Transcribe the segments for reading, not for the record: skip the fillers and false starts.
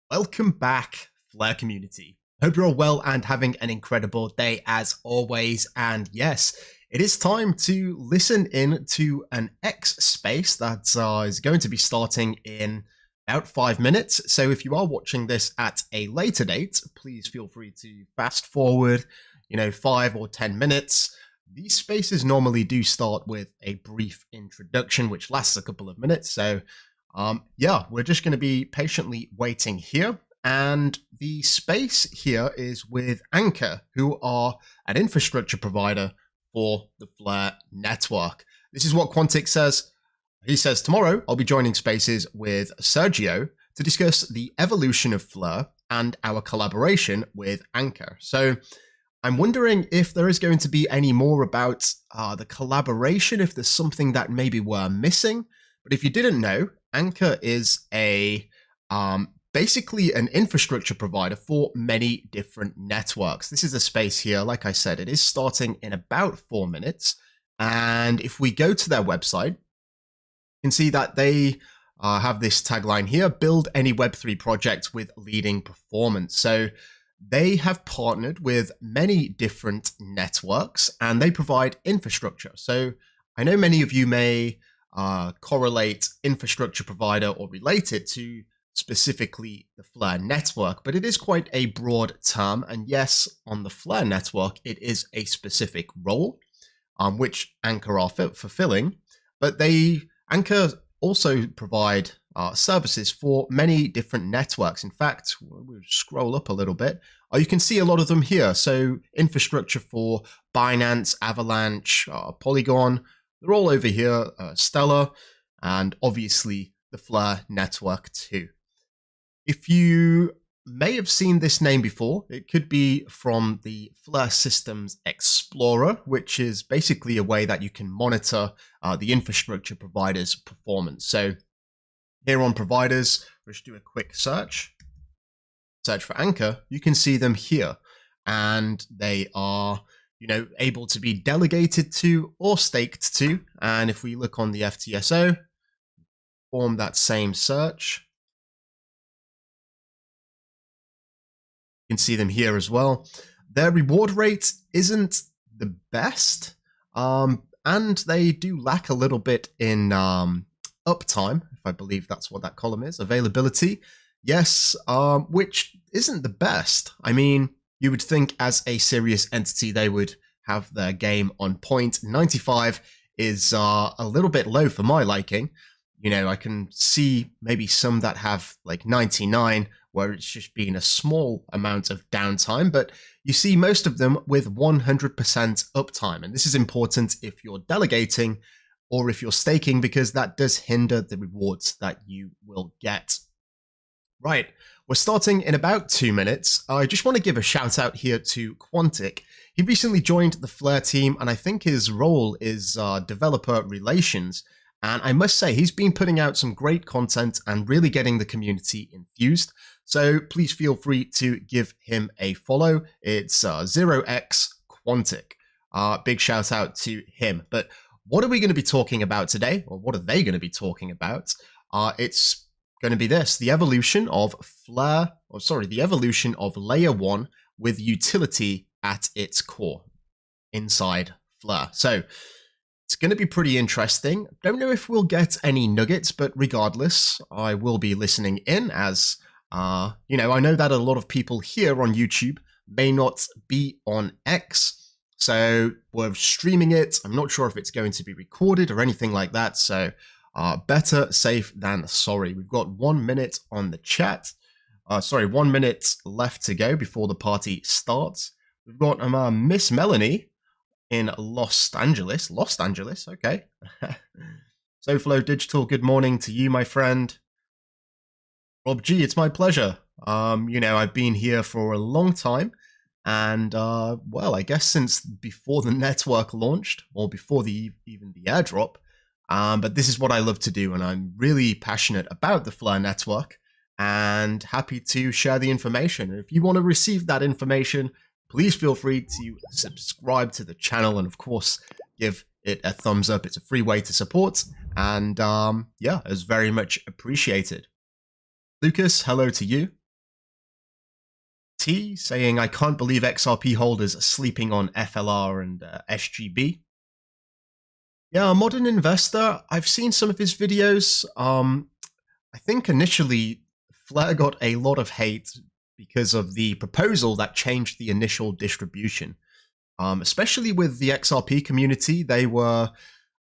Welcome back, Flare community. Hope you're all well and having an incredible day as always. And yes, it is time to listen in to an X space that is going to be starting in about 5 minutes. So if you are watching this at a later date, please feel free to fast forward, 5 or 10 minutes. These spaces normally do start with a brief introduction, which lasts a couple of minutes. So yeah, we're just going to be patiently waiting here. And the space here is with Anker, who are an infrastructure provider for the Flare network. This is what Quantic says. He says, tomorrow I'll be joining spaces with Sergio to discuss the evolution of Flare and our collaboration with Anker. So I'm wondering if there is going to be any more about the collaboration, if there's something that maybe we're missing. But if you didn't know, Anker is basically an infrastructure provider for many different networks. This is a space here, like I said, it is starting in about 4 minutes. And if we go to their website, you can see that they have this tagline here, build any Web3 project with leading performance. So they have partnered with many different networks and they provide infrastructure. So I know many of you may correlate infrastructure provider or relate it to specifically the Flare network, but it is quite a broad term. And yes, on the Flare network, it is a specific role, which Anker are fulfilling, but Anker also provide services for many different networks. In fact, we'll scroll up a little bit. You can see a lot of them here. So infrastructure for Binance, Avalanche, Polygon, they're all over here, Stellar, and obviously the Flare network too. If you may have seen this name before, it could be from the Flare Systems Explorer, which is basically a way that you can monitor the infrastructure provider's performance. So here on providers, let's do a quick search for Anker. You can see them here, and they are able to be delegated to or staked to. And if we look on the FTSO, form that same search, you can see them here as well. Their reward rate isn't the best, and they do lack a little bit in uptime, if I believe that's what that column is. Availability, yes, which isn't the best. I mean, you would think as a serious entity, they would have their game on point. 95 is a little bit low for my liking. I can see maybe some that have like 99, where it's just been a small amount of downtime, but you see most of them with 100% uptime. And this is important if you're delegating or if you're staking, because that does hinder the rewards that you will get. Right, we're starting in about 2 minutes. I just want to give a shout out here to Quantic. He recently joined the Flare team, and I think his role is developer relations. And I must say, he's been putting out some great content and really getting the community infused. So please feel free to give him a follow. It's 0xQuantic. Big shout out to him. But what are we going to be talking about today? Or what are they going to be talking about? It's going to be this, the evolution of the evolution of layer 1 with utility at its core inside Flare. So it's going to be pretty interesting. Don't know if we'll get any nuggets, but regardless, I will be listening in as, I know that a lot of people here on YouTube may not be on X, so we're streaming it. I'm not sure if it's going to be recorded or anything like that, so better safe than sorry. We've got 1 minute on the chat. 1 minute left to go before the party starts. We've got Miss Melanie in Los Angeles, okay. SoFlow Digital, good morning to you, my friend. Rob G, it's my pleasure. I've been here for a long time, and well, I guess since before the network launched, or before even the airdrop. But this is what I love to do, and I'm really passionate about the Flare network, and happy to share the information. And if you want to receive that information, please feel free to subscribe to the channel, and of course, give it a thumbs up. It's a free way to support, and yeah, it's very much appreciated. Lucas, hello to you. T saying, I can't believe XRP holders are sleeping on FLR and SGB. Yeah, a modern investor. I've seen some of his videos. I think initially Flare got a lot of hate because of the proposal that changed the initial distribution. Especially with the XRP community, they were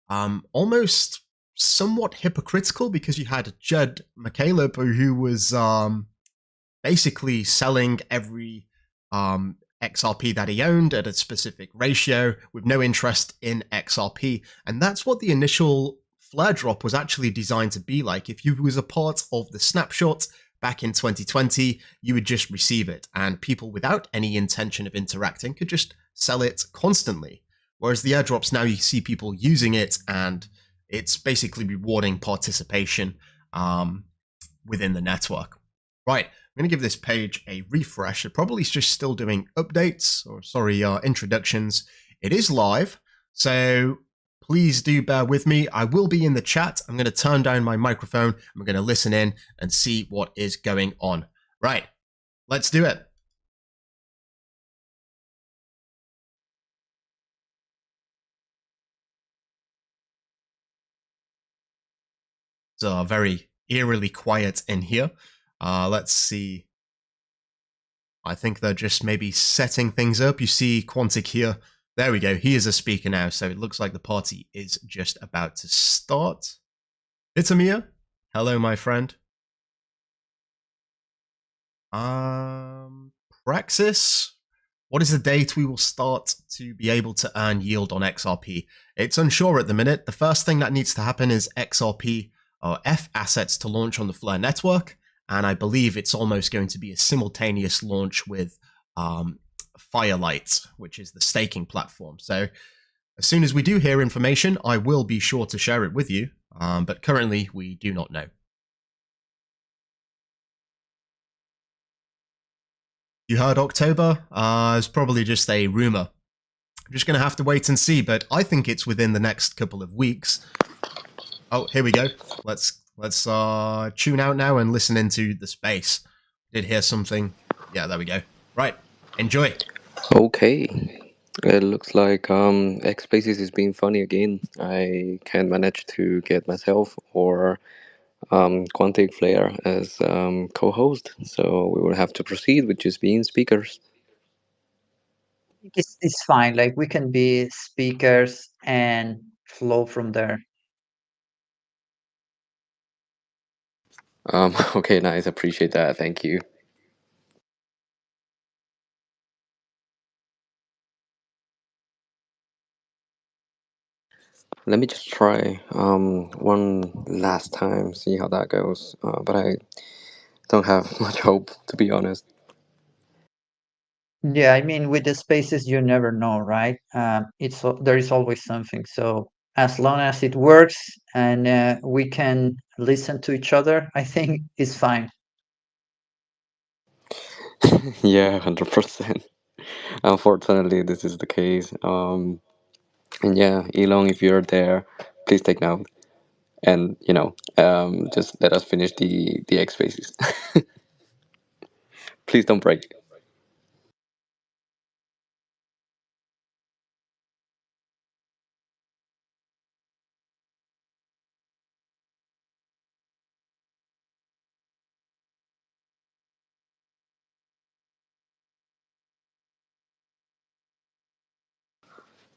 almost somewhat hypocritical because you had Judd McCaleb who was basically selling every XRP that he owned at a specific ratio with no interest in XRP. And that's what the initial flare drop was actually designed to be like. If you was a part of the snapshot back in 2020, you would just receive it, and people without any intention of interacting could just sell it constantly. Whereas the airdrops, now you see people using it, and it's basically rewarding participation within the network. Right, I'm going to give this page a refresh. It probably is just still doing updates, or sorry, introductions. It is live, so please do bear with me. I will be in the chat. I'm going to turn down my microphone. I'm going to listen in and see what is going on. Right, let's do it. So very eerily quiet in here. Let's see. I think they're just maybe setting things up. You see Quantic here. There we go. He is a speaker now, so it looks like the party is just about to start. It's Amir. Hello, my friend. Praxis. What is the date we will start to be able to earn yield on XRP? It's unsure at the minute. The first thing that needs to happen is XRP or F assets to launch on the Flare network. And I believe it's almost going to be a simultaneous launch with Firelight, which is the staking platform. So as soon as we do hear information, I will be sure to share it with you. But currently, we do not know. You heard October? It's probably just a rumor. I'm just going to have to wait and see, but I think it's within the next couple of weeks. Oh, here we go. Let's tune out now and listen into the space. Did hear something. Yeah, there we go. Right, enjoy. Okay. It looks like X Spaces is being funny again. I can't manage to get myself or Quantic Flare as co-host, so we will have to proceed with just being speakers. It's fine. Like we can be speakers and flow from there. Okay, nice. Appreciate that. Thank you. Let me just try one last time, see how that goes. But I don't have much hope, to be honest. Yeah, I mean, with the spaces, you never know, right? There is always something. So as long as it works and we can listen to each other, I think it's fine. Yeah, 100%. Unfortunately, this is the case. And yeah, Elon, if you're there, please take note. And just let us finish the X spaces. Please don't break.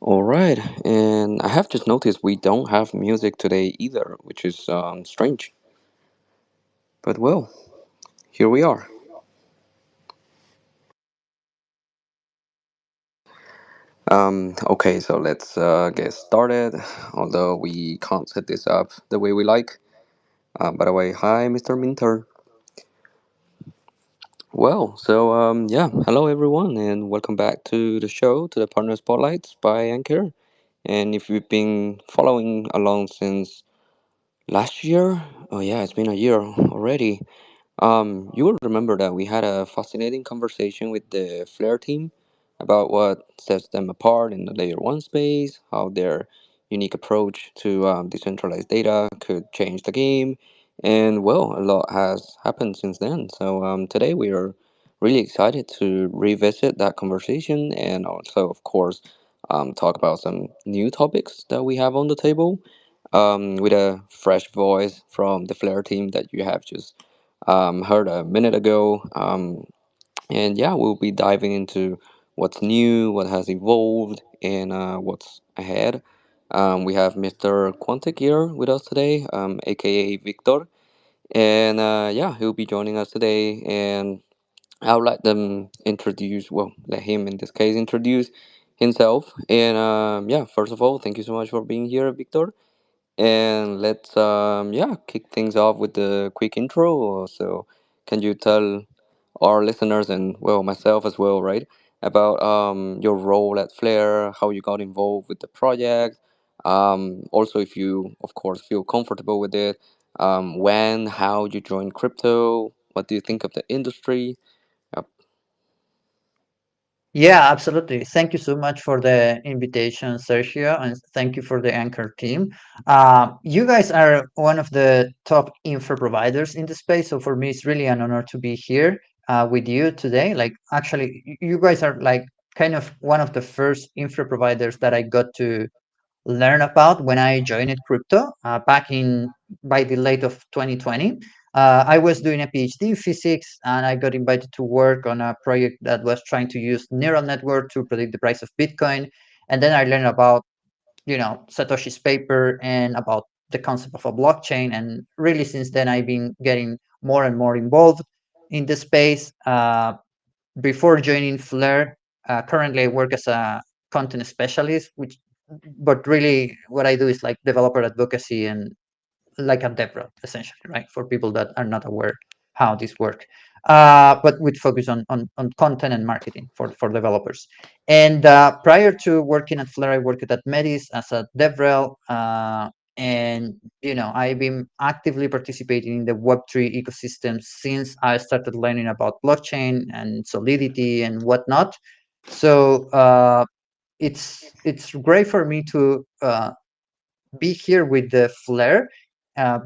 All right, and I have just noticed we don't have music today either, which is strange. But well, here we are. Okay, so let's get started. Although we can't set this up the way we like. By the way, hi, Mr. Minter. Well, so yeah, hello everyone, and welcome back to the show, to the Partner Spotlights by Anker. And if you've been following along since last year, oh yeah, it's been a year already. You will remember that we had a fascinating conversation with the Flare team about what sets them apart in the layer one space, how their unique approach to decentralized data could change the game, and well, a lot has happened since then. So today we are really excited to revisit that conversation and also, of course, talk about some new topics that we have on the table with a fresh voice from the Flare team that you have just heard a minute ago. And yeah, we'll be diving into what's new, what has evolved, and what's ahead. We have Mr. Quantic here with us today, aka Victor. And yeah, he'll be joining us today. And I'll let them introduce, well, let him in this case introduce himself. And yeah, first of all, thank you so much for being here, Victor. And let's yeah, kick things off with the quick intro. So, can you tell our listeners and well myself as well, right, about your role at Flare, how you got involved with the project, also if you of course feel comfortable with it, when, how you joined crypto, what do you think of the industry? Yep. Yeah, absolutely. Thank you so much for the invitation, Sergio, and thank you for the Anchor team. You guys are one of the top info providers in the space, so for me, it's really an honor to be here with you today. Like, actually, you guys are like kind of one of the first info providers that I got to learn about when I joined crypto back in by the late of 2020. I was doing a PhD in physics, and I got invited to work on a project that was trying to use neural network to predict the price of Bitcoin. And then I learned about Satoshi's paper and about the concept of a blockchain. And really, since then, I've been getting more and more involved in the space. Before joining Flare, currently I work as a content specialist, which but really what I do is like developer advocacy and like a DevRel essentially, right? For people that are not aware how this work, but with focus on content and marketing for developers. And prior to working at Flare, I worked at Metis as a DevRel. And I've been actively participating in the Web3 ecosystem since I started learning about blockchain and Solidity and whatnot. So it's great for me to be here with the Flare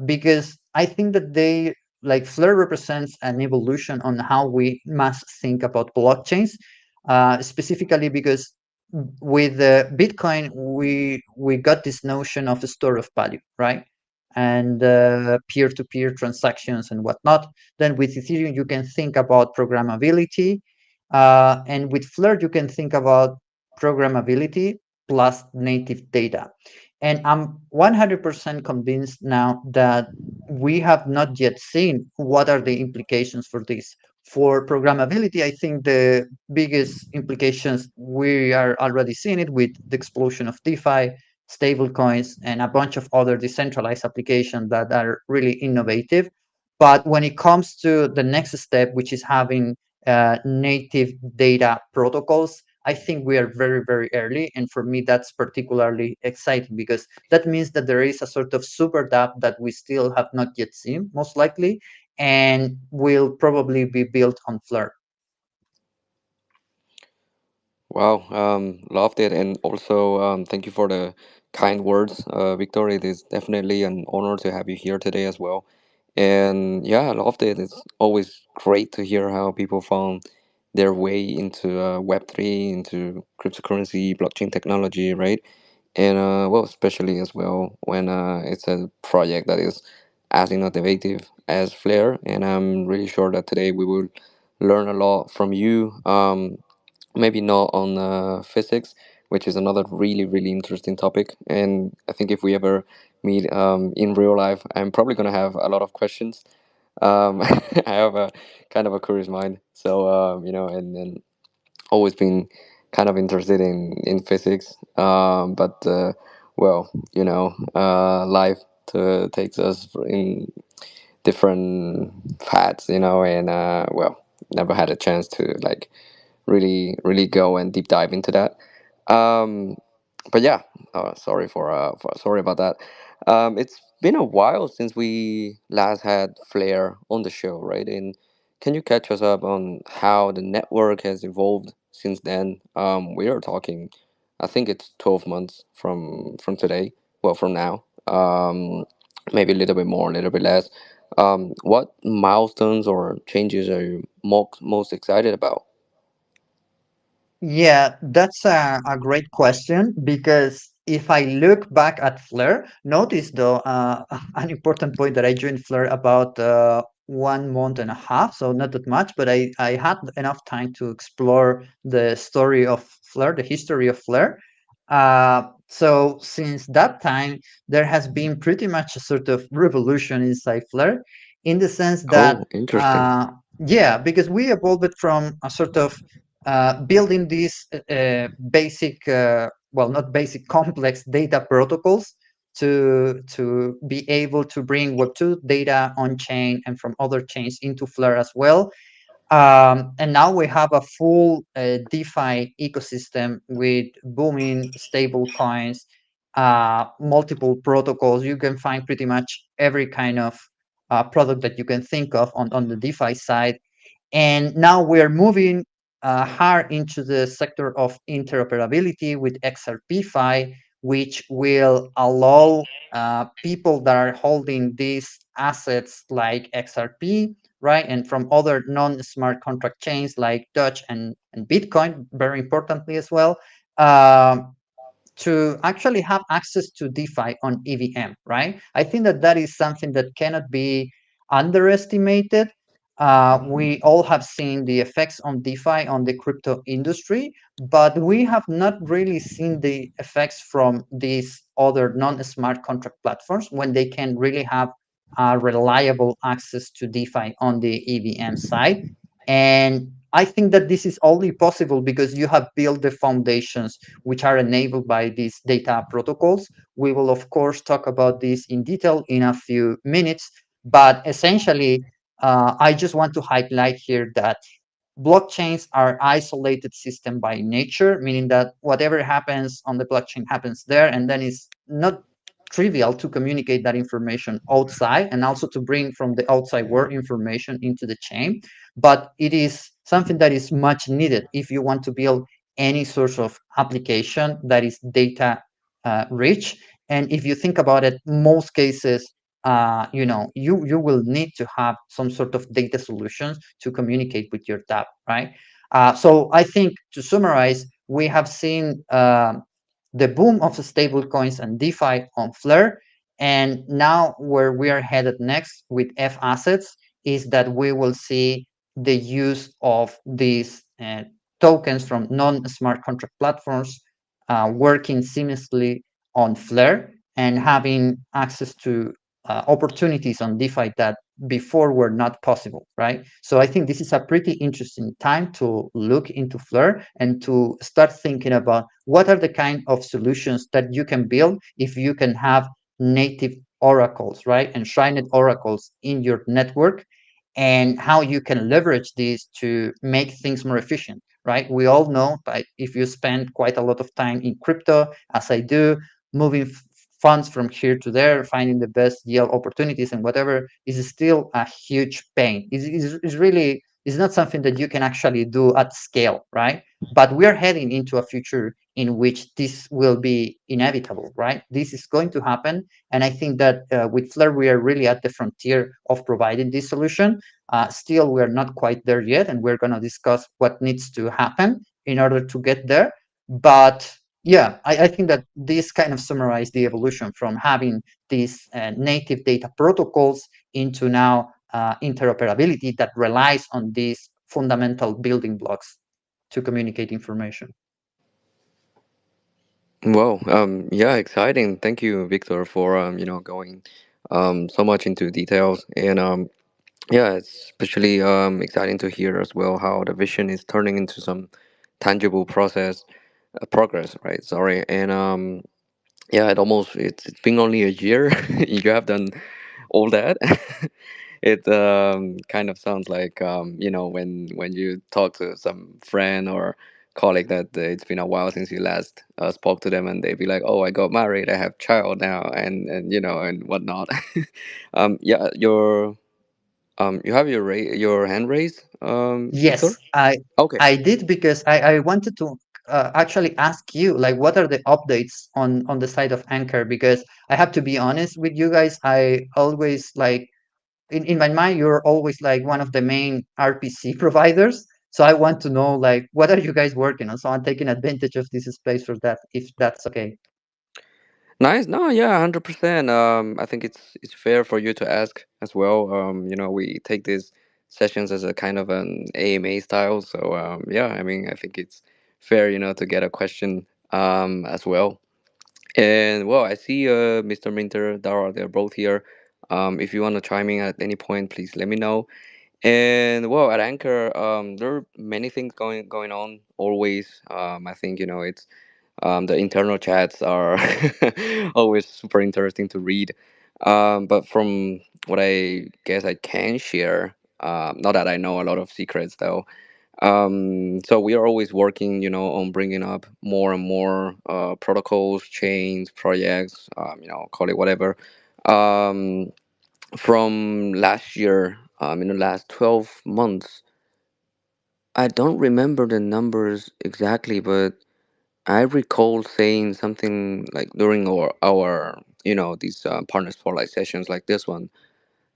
because I think that they like Flare represents an evolution on how we must think about blockchains, specifically because with Bitcoin we got this notion of the store of value, right? And peer-to-peer transactions and whatnot. Then with Ethereum you can think about programmability, and with Flare you can think about programmability plus native data. And I'm 100% convinced now that we have not yet seen what are the implications for this. For programmability, I think the biggest implications we are already seeing it with the explosion of DeFi, stablecoins, and a bunch of other decentralized applications that are really innovative. But when it comes to the next step, which is having native data protocols, I think we are very, very early. And for me, that's particularly exciting because that means that there is a sort of super dApp that we still have not yet seen, most likely, and will probably be built on Flare. Wow, loved it, and also thank you for the kind words, Victor. It is definitely an honor to have you here today as well. And yeah, I loved it. It's always great to hear how people found their way into Web3, into cryptocurrency, blockchain technology, right? And well, especially as well when it's a project that is as innovative as Flare. And I'm really sure that today we will learn a lot from you. Maybe not on physics, which is another really, really interesting topic. And I think if we ever meet in real life, I'm probably going to have a lot of questions. I have a kind of a curious mind. So, and always been kind of interested in physics. But, well, life takes us in different paths, and, well, never had a chance to like really go and deep dive into that. Um, but yeah, sorry about that. It's been a while since we last had Flair on the show, right? And can you catch us up on how the network has evolved since then? We are talking, I think it's 12 months from today. Well, from now. Maybe a little bit more, a little bit less. What milestones or changes are you most excited about? Yeah, that's a great question because if I look back at Flare, notice though an important point that I joined Flare about 1 month and a half, so not that much, but I had enough time to explore the story of Flare, the history of Flare. So since that time, there has been pretty much a sort of revolution inside Flare, in the sense that Oh, interesting. uh, yeah, because we evolved from a sort of building these basic, well, not basic, complex data protocols to be able to bring Web2 data on chain and from other chains into Flare as well. And now we have a full DeFi ecosystem with booming stable coins, multiple protocols. You can find pretty much every kind of product that you can think of on the DeFi side. And now we're moving hard into the sector of interoperability with XRP-Fi, which will allow people that are holding these assets like XRP, right, and from other non-smart contract chains like Dutch and Bitcoin, very importantly as well, um, to actually have access to DeFi on EVM, right? I think that that is something that cannot be underestimated. We all have seen the effects on DeFi on the crypto industry, but we have not really seen the effects from these other non-smart contract platforms when they can really have reliable access to DeFi on the EVM side. And I think that this is only possible because you have built the foundations which are enabled by these data protocols. We will, of course, talk about this in detail in a few minutes, but essentially, I just want to highlight here that blockchains are isolated system by nature, meaning that whatever happens on the blockchain happens there, and then it's not trivial to communicate that information outside and also to bring from the outside world information into the chain. But it is something that is much needed if you want to build any sort of application that is data rich. And if you think about it, most cases, you will need to have some sort of data solutions to communicate with your tab, right? So I think to summarize, we have seen the boom of the stable coins and DeFi on Flare, and now where we are headed next with F assets is that we will see the use of these tokens from non-smart contract platforms working seamlessly on Flare and having access to opportunities on DeFi that before were not possible, right? So I think this is a pretty interesting time to look into Flare and to start thinking about what are the kind of solutions that you can build if you can have native oracles, right? Enshrined oracles in your network, and how you can leverage these to make things more efficient, right? We all know that if you spend quite a lot of time in crypto, as I do, moving funds from here to there, finding the best yield opportunities and whatever is still a huge pain. It's really, it's not something that you can actually do at scale, right? But we are heading into a future in which this will be inevitable, right? This is going to happen. And I think that with Flare, we are really at the frontier of providing this solution. Still, we're not quite there yet, and we're going to discuss what needs to happen in order to get there. But yeah, I think that this kind of summarize the evolution from having these native data protocols into now interoperability that relies on these fundamental building blocks to communicate information. Well, yeah, exciting. Thank you, Victor, for going so much into details, and yeah, it's especially exciting to hear as well how the vision is turning into some tangible progress, right? Sorry, and yeah, it's been only a year. You have done all that. It kind of sounds like when you talk to some friend or colleague that it's been a while since you last spoke to them, and they be like, "Oh, I got married, I have child now," and and whatnot. Yeah, you have your hand raised, Victor. Yes, Okay. I did because I wanted to actually ask you like what are the updates on the side of Anchor, because I have to be honest with you guys. I always like in my mind, you're always like one of the main RPC providers. So I want to know like what are you guys working on? So I'm taking advantage of this space for that, if that's okay. Nice. No, yeah, 100%. I think it's fair for you to ask as well. We take these sessions as a kind of an AMA style. So yeah, I mean, I think it's fair, to get a question as well. And well, I see Mr. Minter, Dara, they're both here. If you want to chime in at any point, please let me know. And well, at Anchor, there are many things going on always. I think it's the internal chats are always super interesting to read. But from what I guess I can share, not that I know a lot of secrets though. So we are always working, on bringing up more and more protocols, chains, projects, call it whatever. Um, from last year, in the last 12 months, I don't remember the numbers exactly, but I recall saying something like during our these partner spotlight sessions like this one,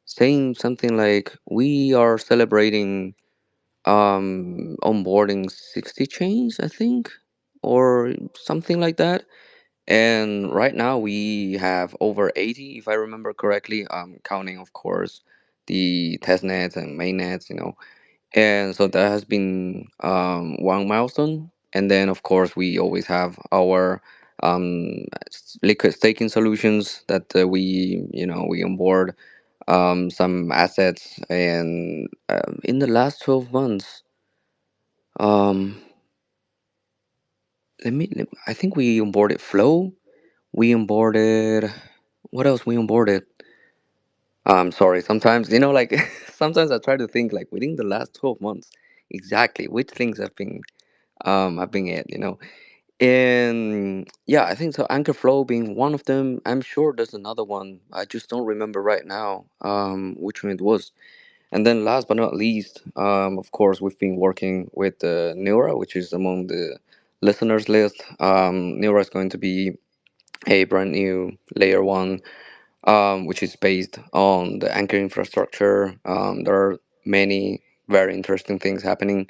saying something like we are celebrating onboarding 60 chains, I think, or something like that. And right now we have over 80, if I remember correctly, counting of course the test nets and main nets, and so that has been one milestone. And then, of course, we always have our liquid staking solutions that we onboard some assets. And in the last 12 months, um, I think we onboarded Flow. We onboarded. What else we onboarded? Sorry. Sometimes, like sometimes I try to think like within the last 12 months, exactly which things have been it. And yeah, I think so. Anchor Flow being one of them. I'm sure there's another one. I just don't remember right now which one it was. And then last but not least, of course, we've been working with Neura, which is among the listeners list. Neura is going to be a brand new layer one, which is based on the Anchor infrastructure. There are many very interesting things happening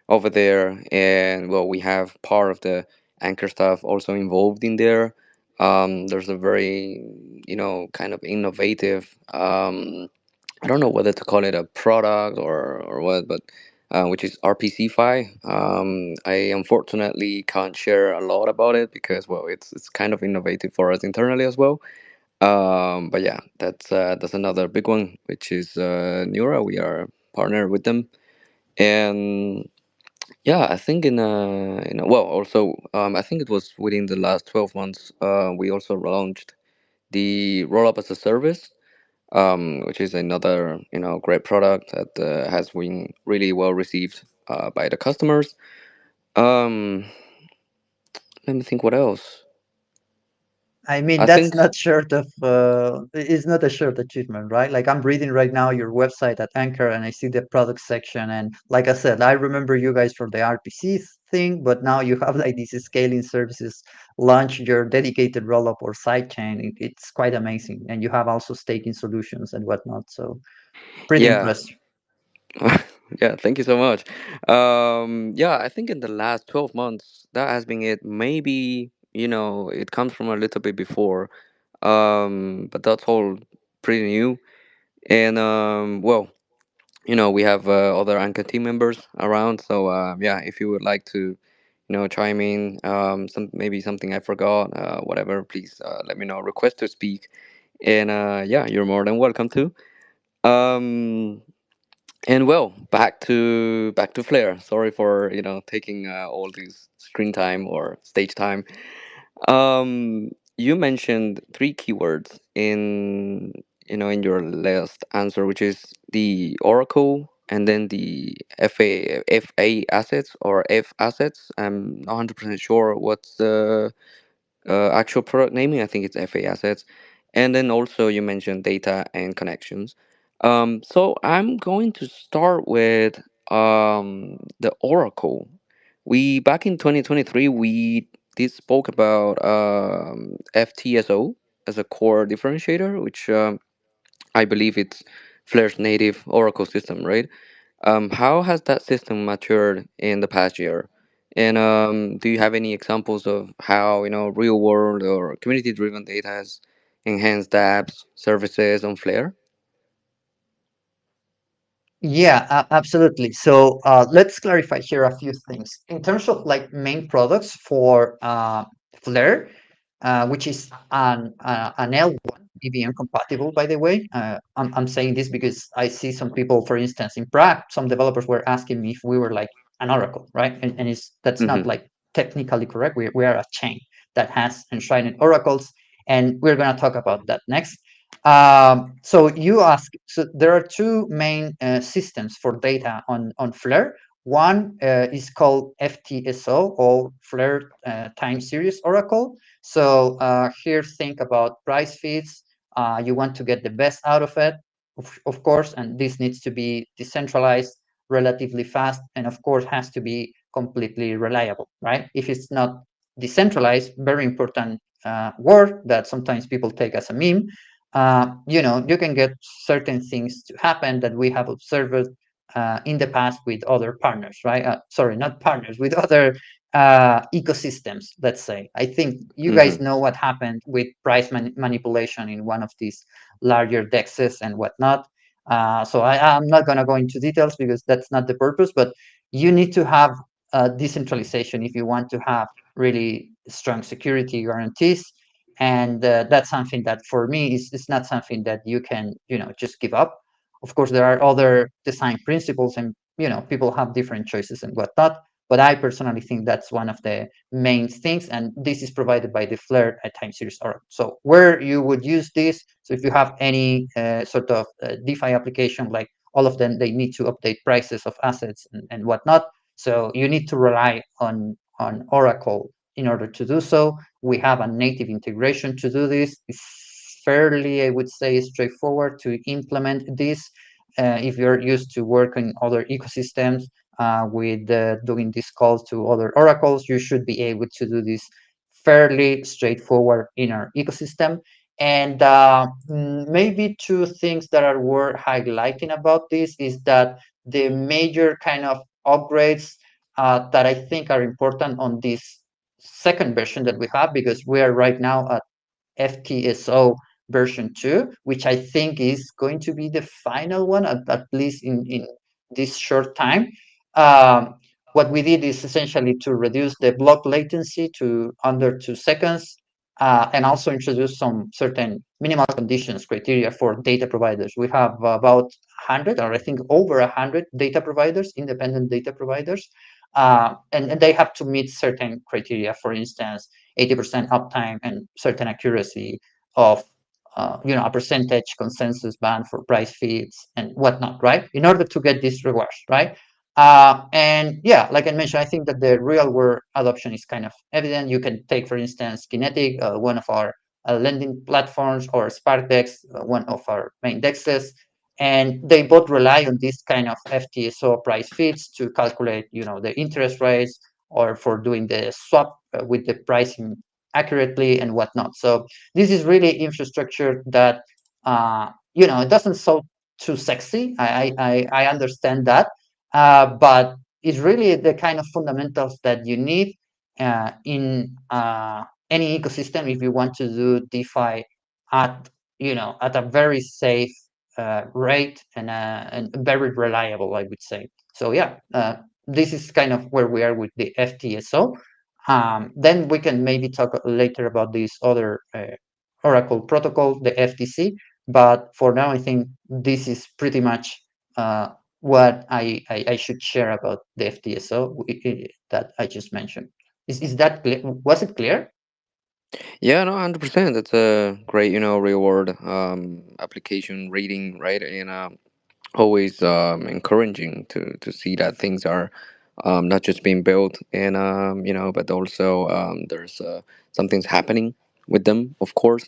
over there, and well, we have part of the Anchor stuff also involved in there. There's a very, kind of innovative. I don't know whether to call it a product or what, but which is RPC-Fi. I unfortunately can't share a lot about it because, well, it's kind of innovative for us internally as well. But yeah, that's another big one, which is Neura. We are partnered with them, and yeah, I think well, also I think it was within the last 12 months. We also launched the Rollup as a Service, which is another great product that has been really well received by the customers. Um, Let me think what else. I mean, I that's think not short of, it's not a short achievement, right? Like I'm reading right now your website at Anchor and I see the product section. And like I said, I remember you guys for the RPC thing, but now you have like these scaling services, launch your dedicated rollup or sidechain. It's quite amazing. And you have also staking solutions and whatnot. So pretty yeah. impressed. Yeah, thank you so much. Yeah, I think in the last 12 months, that has been it. Maybe, it comes from a little bit before, but that's all pretty new. And, well, we have other Anchor team members around. So, yeah, if you would like to, chime in, maybe something I forgot, whatever, please let me know. Request to speak. And, yeah, you're more than welcome to. Um, and well, back to Flair. Sorry for taking all this screen time or stage time. You mentioned three keywords in your last answer, which is the Oracle and then the FA assets or F assets. I'm not 100% sure what's the actual product naming. I think it's FA assets. And then also you mentioned data and connections. So I'm going to start with the Oracle. We back in 2023 we did spoke about FTSO as a core differentiator, which I believe it's Flare's native Oracle system, right? How has that system matured in the past year? And do you have any examples of how real world or community driven data has enhanced apps, services on Flare? Yeah, absolutely. So let's clarify here a few things. In terms of like main products for Flare, which is an L1 EVM compatible, by the way. I'm saying this because I see some people, for instance, in Prague, some developers were asking me if we were like an Oracle, right? And that's not Mm-hmm. like technically correct. We are a chain that has enshrined oracles, and we're going to talk about that next. So you ask, so there are two main systems for data on Flare. One is called FTSO, or Flare Time Series Oracle. So here, think about price feeds. You want to get the best out of it, of course, and this needs to be decentralized, relatively fast, and of course has to be completely reliable, right? If it's not decentralized, very important word that sometimes people take as a meme, you can get certain things to happen that we have observed in the past with other partners, right? Sorry, not partners, with other ecosystems, let's say. I think you guys Mm-hmm. know what happened with price manipulation in one of these larger dexes and whatnot. So I'm not going to go into details because that's not the purpose, but you need to have decentralization if you want to have really strong security guarantees. And that's something that for me is not something that you can just give up. Of course, there are other design principles, and people have different choices and whatnot, but I personally think that's one of the main things, and this is provided by the Flare time series Oracle. So where you would use this, so if you have any sort of DeFi application, like all of them, they need to update prices of assets and whatnot, so you need to rely on Oracle in order to do so. We have a native integration to do this. It's fairly, I would say, straightforward to implement this. If you're used to work in other ecosystems with doing these calls to other oracles, you should be able to do this fairly straightforward in our ecosystem. And maybe two things that are worth highlighting about this is that the major kind of upgrades that I think are important on this second version that we have, because we are right now at FTSO version 2, which I think is going to be the final one, at least in this short time. Um, what we did is essentially to reduce the block latency to under 2 seconds, and also introduce some certain minimal conditions criteria for data providers. We have about 100, or I think over 100 data providers, independent data providers, and they have to meet certain criteria. For instance, 80% uptime and certain accuracy of a percentage consensus band for price feeds and whatnot, right? In order to get these rewards, right? And yeah, like I mentioned, I think that the real world adoption is kind of evident. You can take, for instance, Kinetic, one of our lending platforms, or SparkDex, one of our main dexes, and they both rely on this kind of FTSO price feeds to calculate, the interest rates, or for doing the swap with the pricing accurately and whatnot. So this is really infrastructure that it doesn't sound too sexy. I understand that, but it's really the kind of fundamentals that you need in any ecosystem if you want to do DeFi at at a very safe rate and very reliable, I would say. So yeah, this is kind of where we are with the FTSO. Then we can maybe talk later about this other Oracle protocol, the FTC. But for now, I think this is pretty much what I should share about the FTSO that I just mentioned. Is that clear? Was it clear? Yeah, no, 100%. That's a great, reward application rating, right? And always encouraging to see that things are not just being built and but also there's something's happening with them, of course.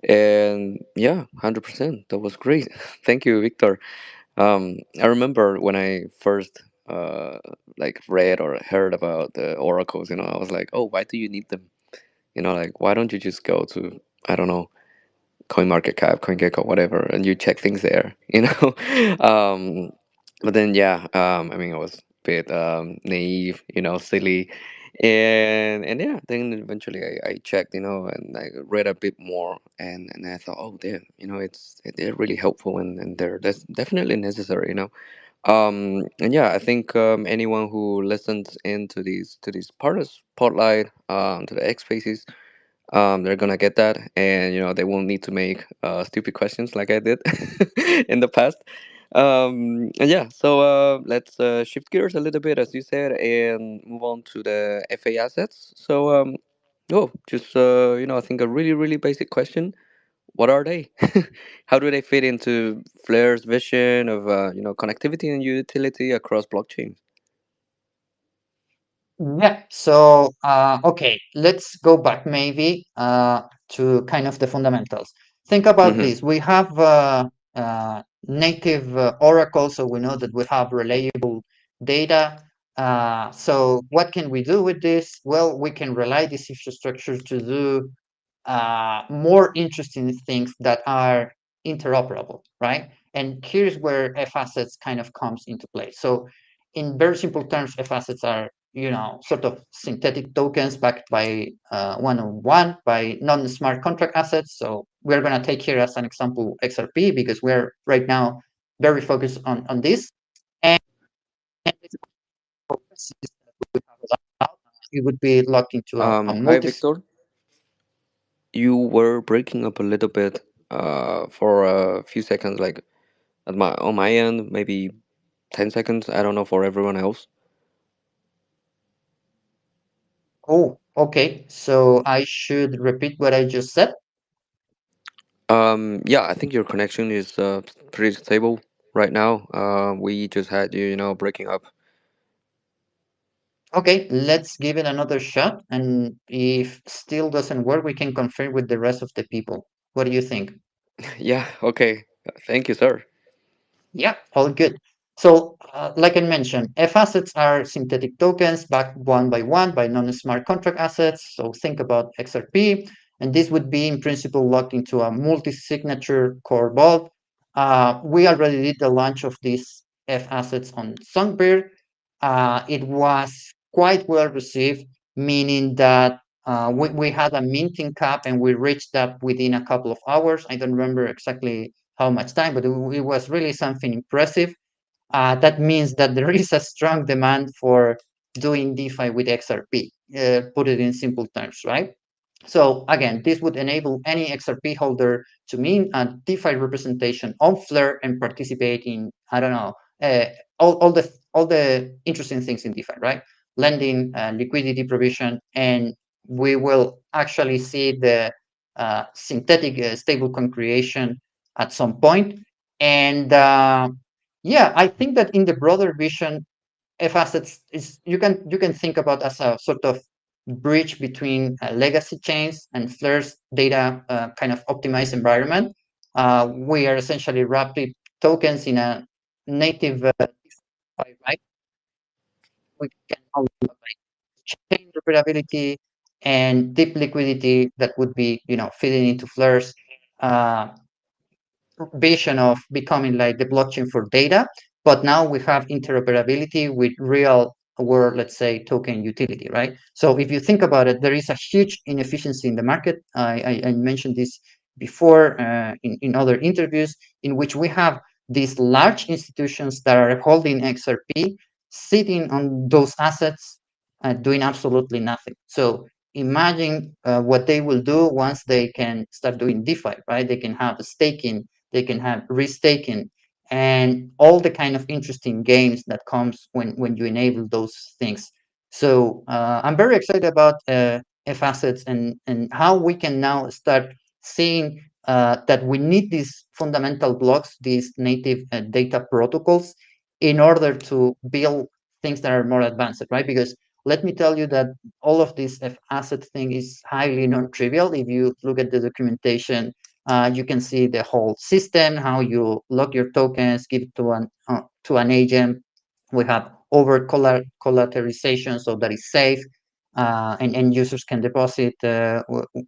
And yeah, 100%. That was great. Thank you, Victor. I remember when I first like read or heard about the oracles, I was like, oh, why do you need them? Like, why don't you just go to, I don't know, CoinMarketCap, CoinGecko, whatever, and you check things there, you know. um, but then yeah, I mean, I was a bit naive, you know, silly, and yeah, then eventually I checked, you know, and I read a bit more, and I thought, oh damn, you know, they're really helpful, and that's definitely necessary, you know. And yeah, I think anyone who listens into these partners spotlight, to the X spaces, they're gonna get that, and you know they won't need to make stupid questions like I did in the past. And yeah, so let's shift gears a little bit, as you said, and move on to the FA assets. So oh, just you know, I think a really basic question: what are they? How do they fit into Flair's vision of you know, connectivity and utility across blockchains? Yeah. So, okay, let's go back maybe to kind of the fundamentals. Think about Mm-hmm. this. We have native Oracle, so we know that we have reliable data. So what can we do with this? Well, we can rely this infrastructure to do more interesting things that are interoperable, right? And here's where F assets kind of comes into play. So, in very simple terms, F assets are, you know, sort of synthetic tokens backed by one-on-one by non-smart contract assets. So we're going to take here as an example XRP because we're right now very focused on this. And it would be locked into a Hi, multi. Victor. You were breaking up a little bit for a few seconds, like at my on my end, maybe 10 seconds. I don't know for everyone else. Oh, okay. So I should repeat what I just said. Yeah, I think your connection is pretty stable right now. We just had you, you know, breaking up. Okay, let's give it another shot. And if still doesn't work, we can confirm with the rest of the people. What do you think? Yeah. Okay. Thank you, sir. Yeah, all good. So, like I mentioned, F assets are synthetic tokens backed one by non-smart contract assets. So think about XRP, and this would be in principle locked into a multi-signature core vault. We already did the launch of these F assets on Songbird. It was quite well received, meaning that we had a minting cap and we reached that within a couple of hours. I don't remember exactly how much time, but it was really something impressive. That means that there is a strong demand for doing DeFi with XRP, put it in simple terms, right? So again, this would enable any XRP holder to mint a DeFi representation on Flare and participate in, I don't know, all the interesting things in DeFi, right? Lending, liquidity provision, and we will actually see the synthetic stablecoin creation at some point. And yeah, I think that in the broader vision, F assets is you can think about as a sort of bridge between legacy chains and Flare's data kind of optimized environment. We are essentially wrapping tokens in a native right? We can also chain repairability and deep liquidity that would be, you know, feeding into Flare's uh, vision of becoming like the blockchain for data, but now we have interoperability with real world, let's say, token utility, right? So if you think about it, there is a huge inefficiency in the market. I mentioned this before in other interviews, in which we have these large institutions that are holding XRP, sitting on those assets, doing absolutely nothing. So imagine what they will do once they can start doing DeFi, right? They can have staking, they can have restaking, and all the kind of interesting games that comes when you enable those things. So I'm very excited about F assets and how we can now start seeing that we need these fundamental blocks, these native data protocols, in order to build things that are more advanced, right? Because let me tell you that all of this F asset thing is highly non-trivial. If you look at the documentation, you can see the whole system, how you lock your tokens, give it to an agent. We have over collateralization, so that is safe, and users can deposit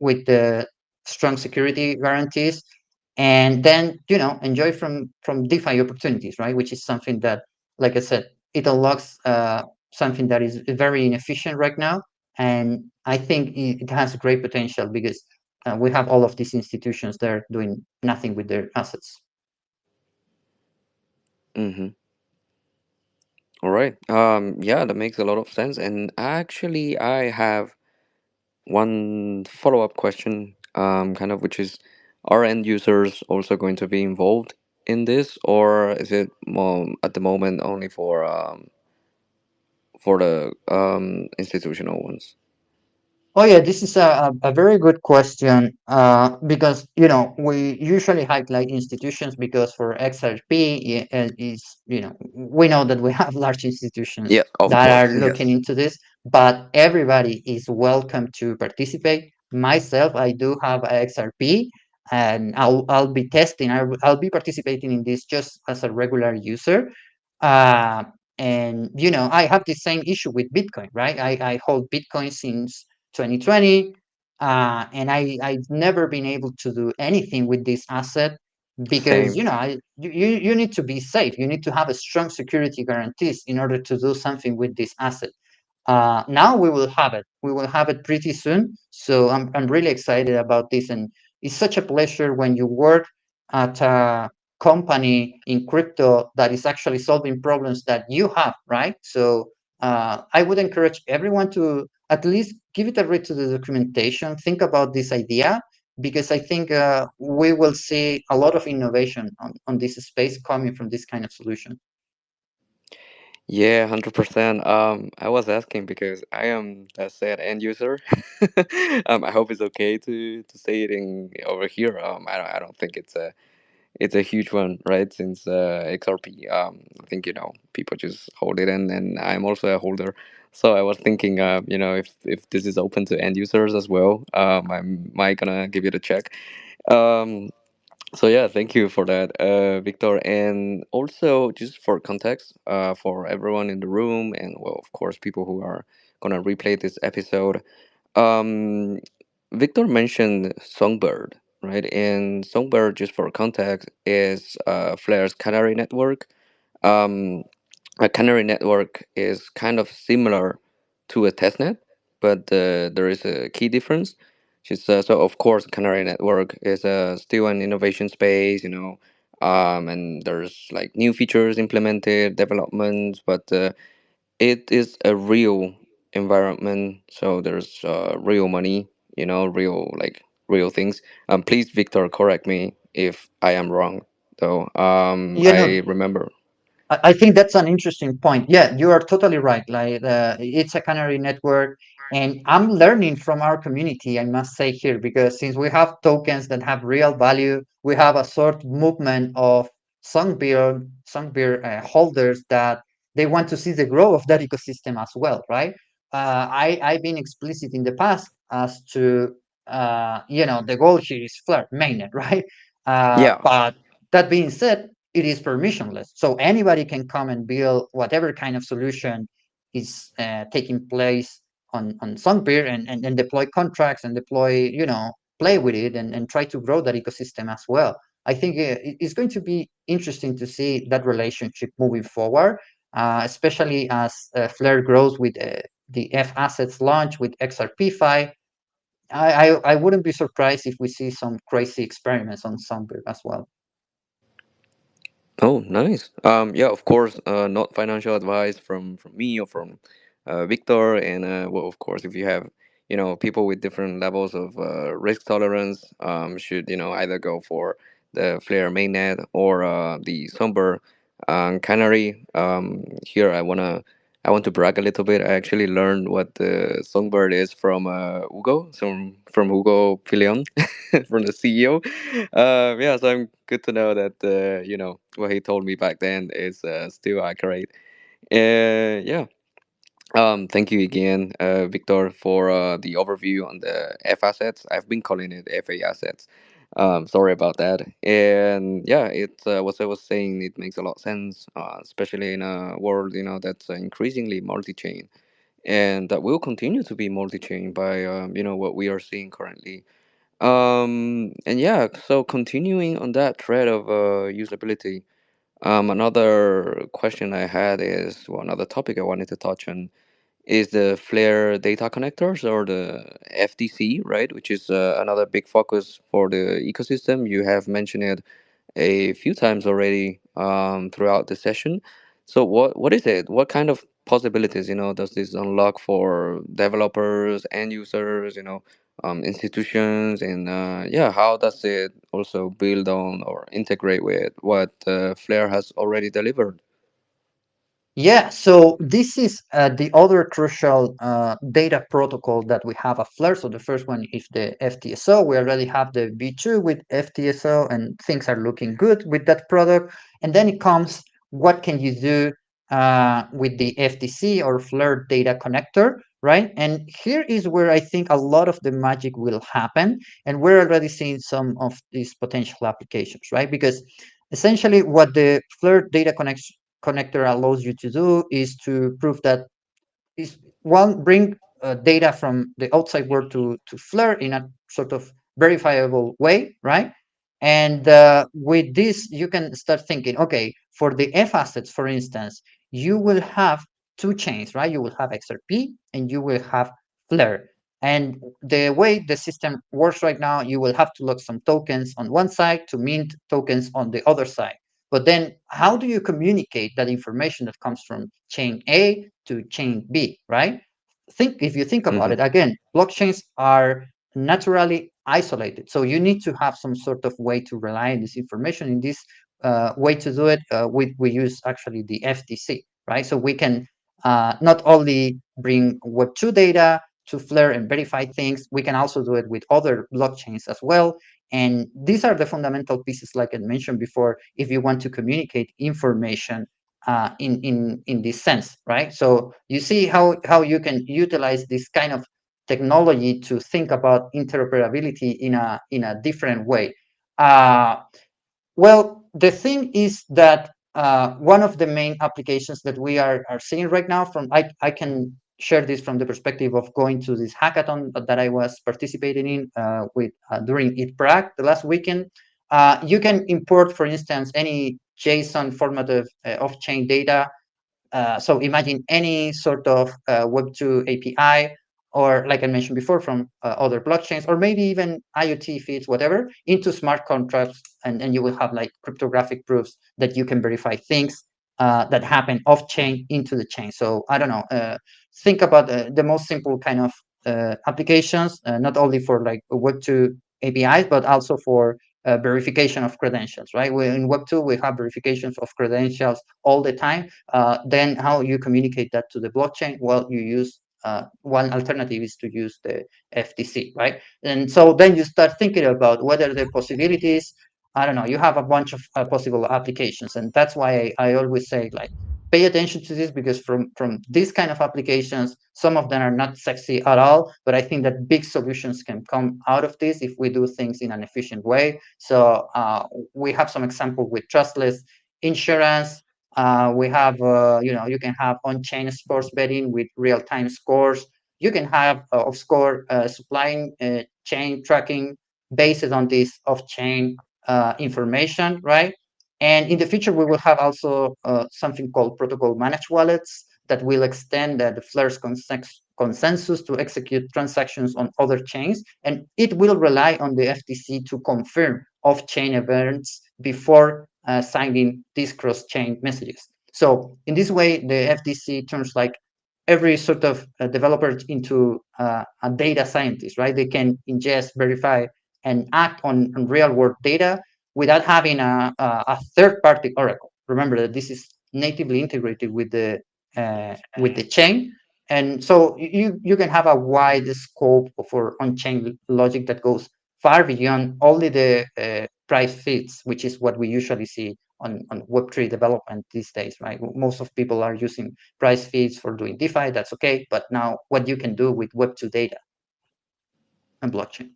with the strong security guarantees. and then enjoy from DeFi opportunities, right? Which is something that, like I said, it unlocks something that is very inefficient right now, and I think it has great potential because we have all of these institutions there doing nothing with their assets. Mm-hmm. All right. Yeah, that makes a lot of sense. And actually, I have one follow-up question, kind of, which is, are end users also going to be involved in this, or is it more at the moment only for the institutional ones? Oh yeah, this is a very good question because we usually highlight institutions because for XRP is we know that we have large institutions Yeah, of that are course. looking Yes. into this, but everybody is welcome to participate. Myself, I do have a XRP, and I'll be testing. I'll be participating in this just as a regular user. Uh, and I have the same issue with Bitcoin, right? I hold Bitcoin since 2020, and I've never been able to do anything with this asset because Same. you need to be safe. You need to have a strong security guarantees in order to do something with this asset. Now we will have it. We will have it pretty soon. So I'm really excited about this, and it's such a pleasure when you work at a company in crypto that is actually solving problems that you have, right? So I would encourage everyone to at least give it a read to the documentation. Think about this idea because I think we will see a lot of innovation on this space coming from this kind of solution. Yeah, 100%. I was asking because I am a sad end user. I hope it's okay to say it in over here. I don't think it's a huge one, right? Since XRP, I think people just hold it, and I'm also a holder. So I was thinking, if this is open to end users as well, I might gonna give it a check. Um, so yeah, thank you for that, Victor. And also, just for context, for everyone in the room, and well, of course, people who are gonna replay this episode, um, Victor mentioned Songbird, right? And Songbird, just for context, is Flare's Canary network. Um, a Canary network is kind of similar to a testnet, but there is a key difference. So of course, Canary network is still an innovation space, and there's like new features implemented, developments, but it is a real environment. So there's real money, real real things. Please, Victor, correct me if I am wrong. Though You know, I remember. I think that's an interesting point. Yeah, you are totally right. Like it's a canary network, and I'm learning from our community. I must say here because since we have tokens that have real value, we have a sort of movement of Songbird holders that they want to see the growth of that ecosystem as well, right? I've been explicit in the past as to the goal here is Flare mainnet, right? Yeah. But that being said, it is permissionless. So anybody can come and build whatever kind of solution is taking place on Songbird and deploy contracts and deploy, play with it and try to grow that ecosystem as well. I think it's going to be interesting to see that relationship moving forward, especially as Flare grows with the F assets launch with XRP-Fi. I wouldn't be surprised if we see some crazy experiments on Songbird as well. Oh, nice. Yeah, of course, not financial advice from me or from Victor. And well, of course, if you have, people with different levels of risk tolerance, should either go for the Flare mainnet or the Somber Canary. Here, I want to brag a little bit. I actually learned what the Songbird is from Hugo, from Hugo Pilion, from the CEO. Yeah, so I'm good to know that what he told me back then is still accurate. Yeah. Thank you again, Victor, for the overview on the F assets. I've been calling it FA assets. Sorry about that. And yeah, what I was saying, it makes a lot of sense, especially in a world that's increasingly multi-chain, and that will continue to be multi-chain by what we are seeing currently. And yeah, so continuing on that thread of usability, another question I had is, well, another topic I wanted to touch on is the Flare data connectors, or the FDC, right? Which is another big focus for the ecosystem. You have mentioned it a few times already throughout the session. So what is it? What kind of possibilities, does this unlock for developers, end users, institutions, and yeah, how does it also build on or integrate with what Flare has already delivered? Yeah, so this is the other crucial data protocol that we have at Flare. So the first one is the FTSO. We already have the V2 with FTSO, and things are looking good with that product. And then it comes, what can you do with the FTC or Flare data connector, right? And here is where I think a lot of the magic will happen. And we're already seeing some of these potential applications, right? Because essentially what the Flare data connector allows you to do is to prove that is one, bring data from the outside world to Flare in a sort of verifiable way, right? And with this, you can start thinking, okay, for the F assets, for instance, you will have two chains, right? You will have XRP and you will have Flare. And the way the system works right now, you will have to lock some tokens on one side to mint tokens on the other side. But then how do you communicate that information that comes from chain A to chain B, right? If you think about Mm-hmm. it, again, blockchains are naturally isolated. So you need to have some sort of way to rely on this information. In this way to do it, we use actually the FTC, right? So we can not only bring Web2 data to Flare and verify things, we can also do it with other blockchains as well. And these are the fundamental pieces, like I mentioned before, if you want to communicate information in this sense, right? So you see how you can utilize this kind of technology to think about interoperability in a different way. Uh, well, the thing is that one of the main applications that we are seeing right now, I can share this from the perspective of going to this hackathon that I was participating in with during it Prague the last weekend. You can import, for instance, any JSON format of off-chain data. So imagine any sort of Web2 API, or like I mentioned before, from other blockchains, or maybe even IoT feeds, whatever, into smart contracts, and you will have like cryptographic proofs that you can verify things that happen off chain into the chain. So I don't know. Think about the most simple kind of applications, not only for like Web2 APIs, but also for verification of credentials, right? In Web2, we have verifications of credentials all the time. Then how you communicate that to the blockchain? Well, you use one alternative is to use the FTC, right? And so then you start thinking about whether the possibilities, I don't know, you have a bunch of possible applications. And that's why I always say, like, pay attention to this, because from these kind of applications, some of them are not sexy at all, but I think that big solutions can come out of this if we do things in an efficient way. So we have some example with trustless insurance. We have, you can have on-chain sports betting with real-time scores. You can have off-score supplying chain tracking based on this off-chain information, right? And in the future, we will have also something called protocol managed wallets that will extend the Flare's consensus to execute transactions on other chains. And it will rely on the FTC to confirm off-chain events before signing these cross-chain messages. So in this way, the FTC turns like every sort of developer into a data scientist, right? They can ingest, verify, and act on real-world data without having a third-party oracle. Remember that this is natively integrated with the chain, and so you can have a wide scope for on-chain logic that goes far beyond only the price feeds, which is what we usually see on Web3 development these days, right? Most of people are using price feeds for doing DeFi. That's okay, but now what you can do with Web2 data and blockchain.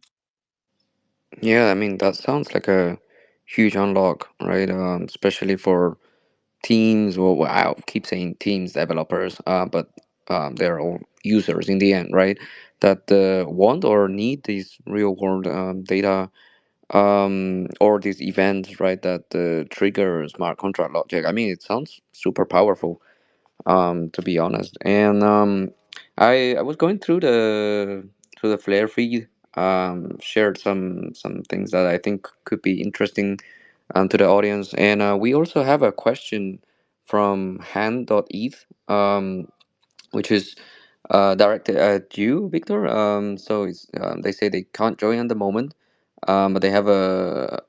Yeah, I mean, that sounds like a huge unlock, right? Especially for teams, well, I keep saying teams, developers, but they're all users in the end, right? that want or need these real world data, or these events, right, that trigger smart contract logic. I mean, it sounds super powerful, to be honest. And I was going through the Flare feed, shared some things that I think could be interesting to the audience. And we also have a question from hand.eth, which is directed at you, Victor. So they say they can't join at the moment, but they have a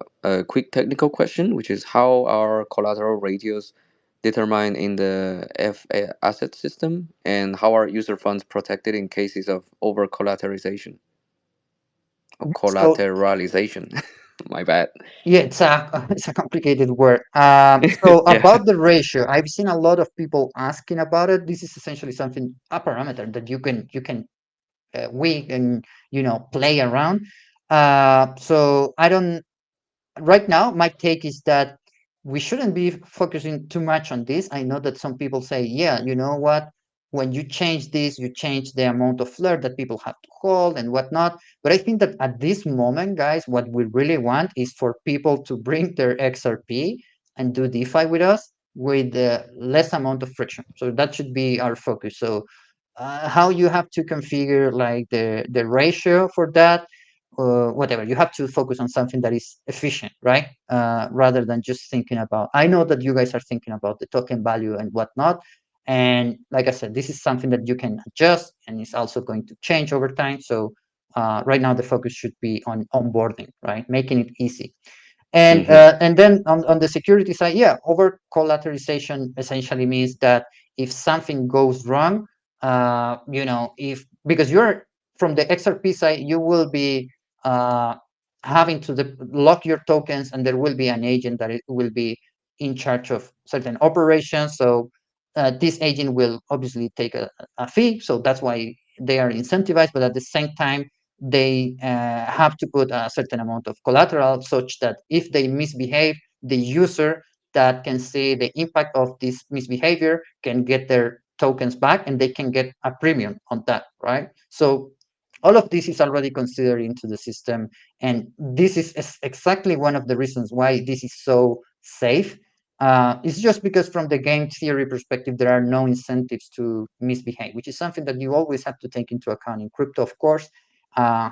quick technical question, which is how are collateral ratios determined in the asset system, and how are user funds protected in cases of over collateralization or So collateralization? My bad. yeah, it's a it's a complicated word. So Yeah. about the ratio, I've seen a lot of people asking about it. This is essentially something, a parameter that you can we can play around. So I don't right now, my take is that we shouldn't be focusing too much on this. I know that some people say, yeah, you know what? When you change this, you change the amount of flirt that people have to hold and whatnot. But I think that at this moment, guys, what we really want is for people to bring their XRP and do DeFi with us with less amount of friction. So that should be our focus. So how you have to configure like the ratio for that, whatever, you have to focus on something that is efficient, right? Rather than just thinking about, I know that you guys are thinking about the token value and whatnot, and like I said, this is something that you can adjust and it's also going to change over time. So right now the focus should be on onboarding, right, making it easy. Mm-hmm. And then on the security side, yeah, over collateralization essentially means that if something goes wrong, if because you're from the XRP side, you will be uh, having to lock your tokens, and there will be an agent that it will be in charge of certain operations. So this agent will obviously take a fee. So that's why they are incentivized, but at the same time, they have to put a certain amount of collateral such that if they misbehave, the user that can see the impact of this misbehavior can get their tokens back and they can get a premium on that, right? So all of this is already considered into the system, and this is exactly one of the reasons why this is so safe. It's just because from the game theory perspective, there are no incentives to misbehave, which is something that you always have to take into account in crypto, of course.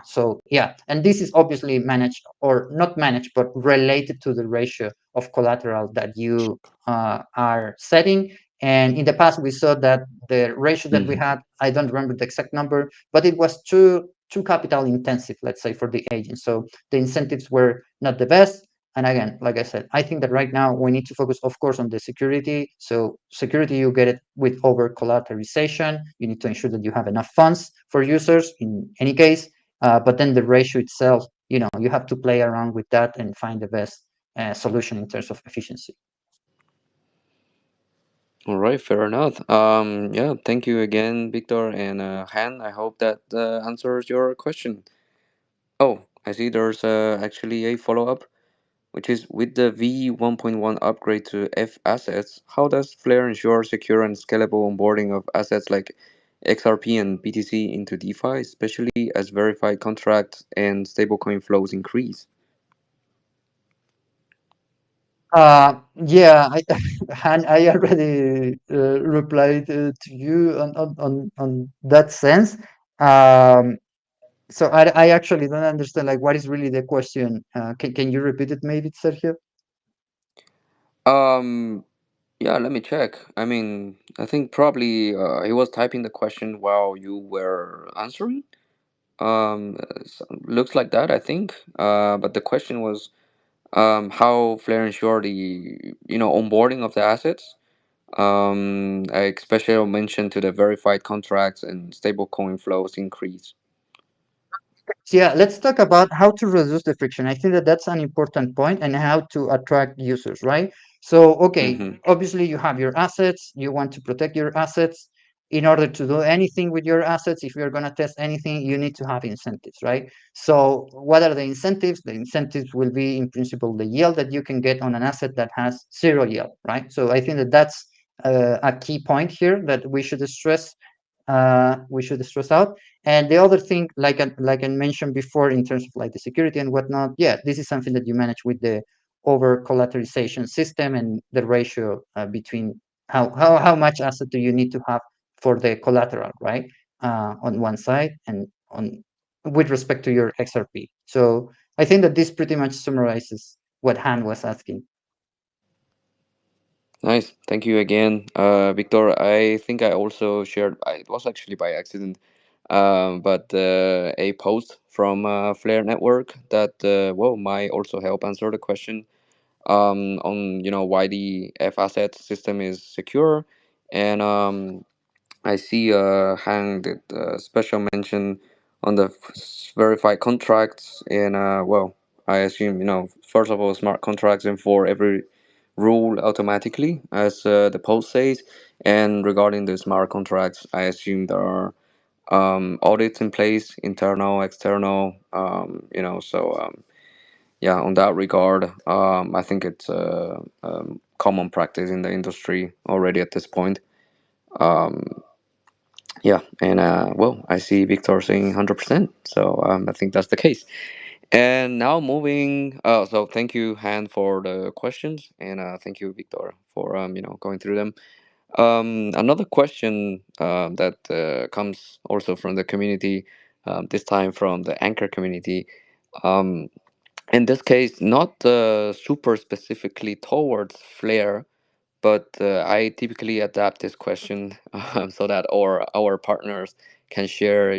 So yeah, and this is obviously managed or not managed, but related to the ratio of collateral that you are setting. And in the past, we saw that the ratio that we Mm-hmm. had, I don't remember the exact number, but it was too capital intensive, let's say, for the agent. So the incentives were not the best. And again, like I said, I think that right now we need to focus, of course, on the security. So security, you get it with over collateralization. You need to ensure that you have enough funds for users in any case. But then the ratio itself, you have to play around with that and find the best solution in terms of efficiency. All right, fair enough. Yeah, thank you again, Victor and Han. I hope that answers your question. Oh, I see there's actually a follow up, which is with the V1.1 upgrade to F assets, how does Flare ensure secure and scalable onboarding of assets like XRP and BTC into DeFi, especially as verified contracts and stablecoin flows increase? Yeah, Han, I already replied to you on that sense. Um, so I actually don't understand like what is really the question. Can you repeat it maybe, Sergio? Um, yeah, let me check. I mean, I think probably he was typing the question while you were answering. Looks like that, I think. But the question was how Flare ensure the onboarding of the assets. I especially mentioned to the verified contracts and stablecoin flows increase. Yeah, let's talk about how to reduce the friction. I think that that's an important point, and how to attract users, right? So, okay, Mm-hmm. obviously you have your assets, you want to protect your assets. In order to do anything with your assets, if you're going to test anything, you need to have incentives, right? So, what are the incentives? The incentives will be, in principle, the yield that you can get on an asset that has zero yield, right? So, I think that that's a key point here that we should stress. we should stress out. And the other thing, like I mentioned before, in terms of like the security and whatnot, yeah, this is something that you manage with the over collateralization system and the ratio between how much asset do you need to have for the collateral, right? On one side and on with respect to your XRP. So I think that this pretty much summarizes what Han was asking. Nice. Thank you again, Victor. I think I also shared, it was actually by accident, but a post from Flare Network that, well, might also help answer the question on, why the F asset system is secure. And I see Han did special mention on the verified contracts. And, well, I assume, first of all, smart contracts and for every rule automatically, as the post says. And regarding the smart contracts, I assume there are audits in place, internal, external. Yeah, on that regard, I think it's common practice in the industry already at this point. Um, yeah, and well, I see Victor saying 100%, so I think that's the case. And now moving, so thank you, Han, for the questions, and thank you, Victor, for going through them. Another question that comes also from the community, this time from the Anchor community. Um, in this case, not super specifically towards Flare, but I typically adapt this question so that our partners can share,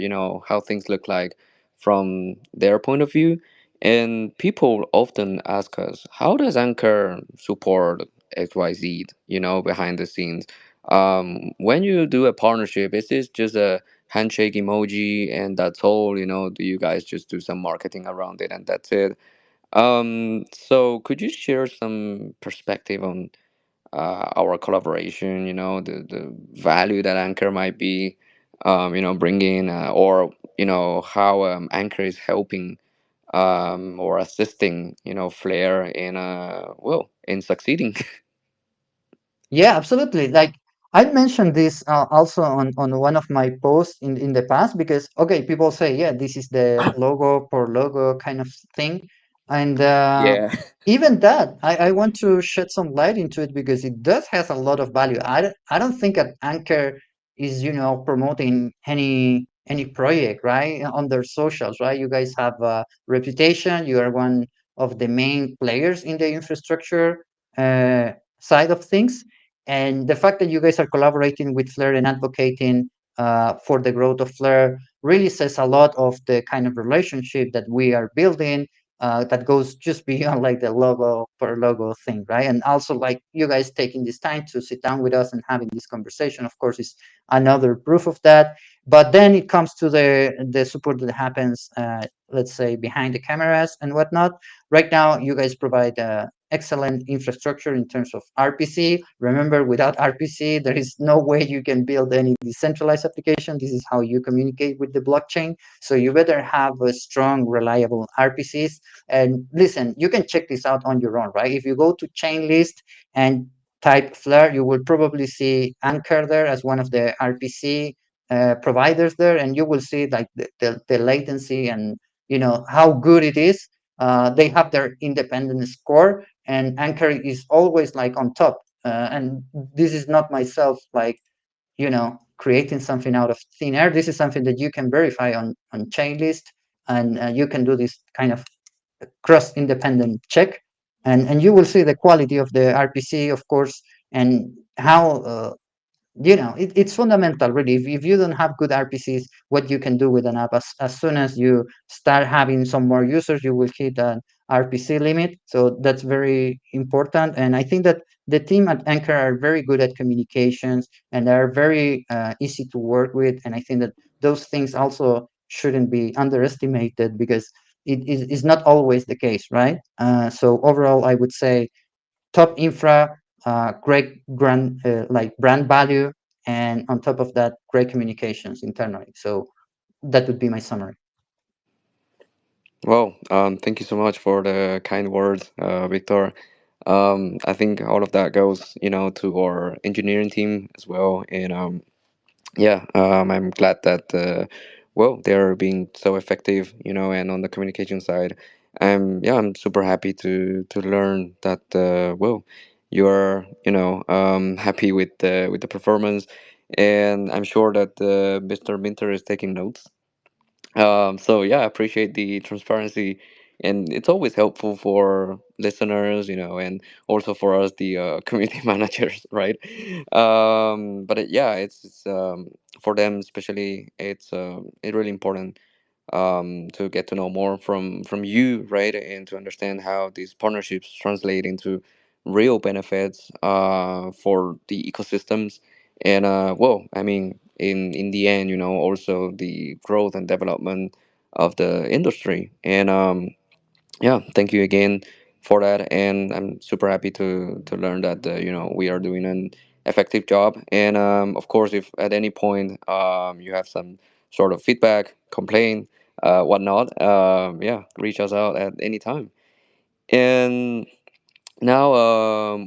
how things look like from their point of view. And people often ask us, how does Anchor support XYZ, behind the scenes? When you do a partnership, is this just a handshake emoji and that's all? Do you guys just do some marketing around it and that's it? So could you share some perspective on our collaboration, the value that Anchor might be, bringing, or, how Anchor is helping or assisting, Flare in, well, in succeeding. Yeah, absolutely. Like I mentioned this also on one of my posts in the past because okay, people say yeah, this is the logo per logo kind of thing, and Yeah. even that I want to shed some light into it because it does has a lot of value. I don't think that Anchor is promoting any project right on their socials, right? You guys have a reputation. You are one of the main players in the infrastructure side of things, and the fact that you guys are collaborating with Flare and advocating for the growth of Flare really says a lot of the kind of relationship that we are building that goes just beyond like the logo per logo thing, right? And also like you guys taking this time to sit down with us and having this conversation, of course, is another proof of that. But then it comes to the support that happens, let's say, behind the cameras and whatnot. Right now, you guys provide excellent infrastructure in terms of RPC. Remember, without RPC, there is no way you can build any decentralized application. This is how you communicate with the blockchain. So you better have a strong, reliable RPCs. And listen, you can check this out on your own, right? If you go to Chainlist and type Flare, you will probably see Anker there as one of the RPC providers there, and you will see like the latency and how good it is. They have their independent score, and Anchor is always like on top. And this is not myself like creating something out of thin air. This is something that you can verify on Chainlist, and you can do this kind of cross independent check, and you will see the quality of the RPC, of course, and how it's fundamental really. If you don't have good RPCs, what you can do with an app, as soon as you start having some more users, you will hit an RPC limit. So that's very important, and I think that the team at Anchor are very good at communications and are very easy to work with, and I think that those things also shouldn't be underestimated because it is not always the case, right? So overall I would say top infra, great like brand value, and on top of that, great communications internally. So that would be my summary. Well, thank you so much for the kind words, Victor. I think all of that goes, to our engineering team as well. And yeah, I'm glad that well, they're being so effective, and on the communication side, I'm super happy to learn that well, you're happy with the performance, and I'm sure that Mr. Minter is taking notes. So yeah, I appreciate the transparency, and it's always helpful for listeners, and also for us, the community managers, right? But yeah, it's for them especially. It's really important to get to know more from you, right, and to understand how these partnerships translate into real benefits for the ecosystems, and well, I mean, in the end, also the growth and development of the industry. And yeah, thank you again for that, and I'm super happy to learn that we are doing an effective job. And of course, if at any point you have some sort of feedback, complaint, whatnot, yeah, reach us out at any time. And now,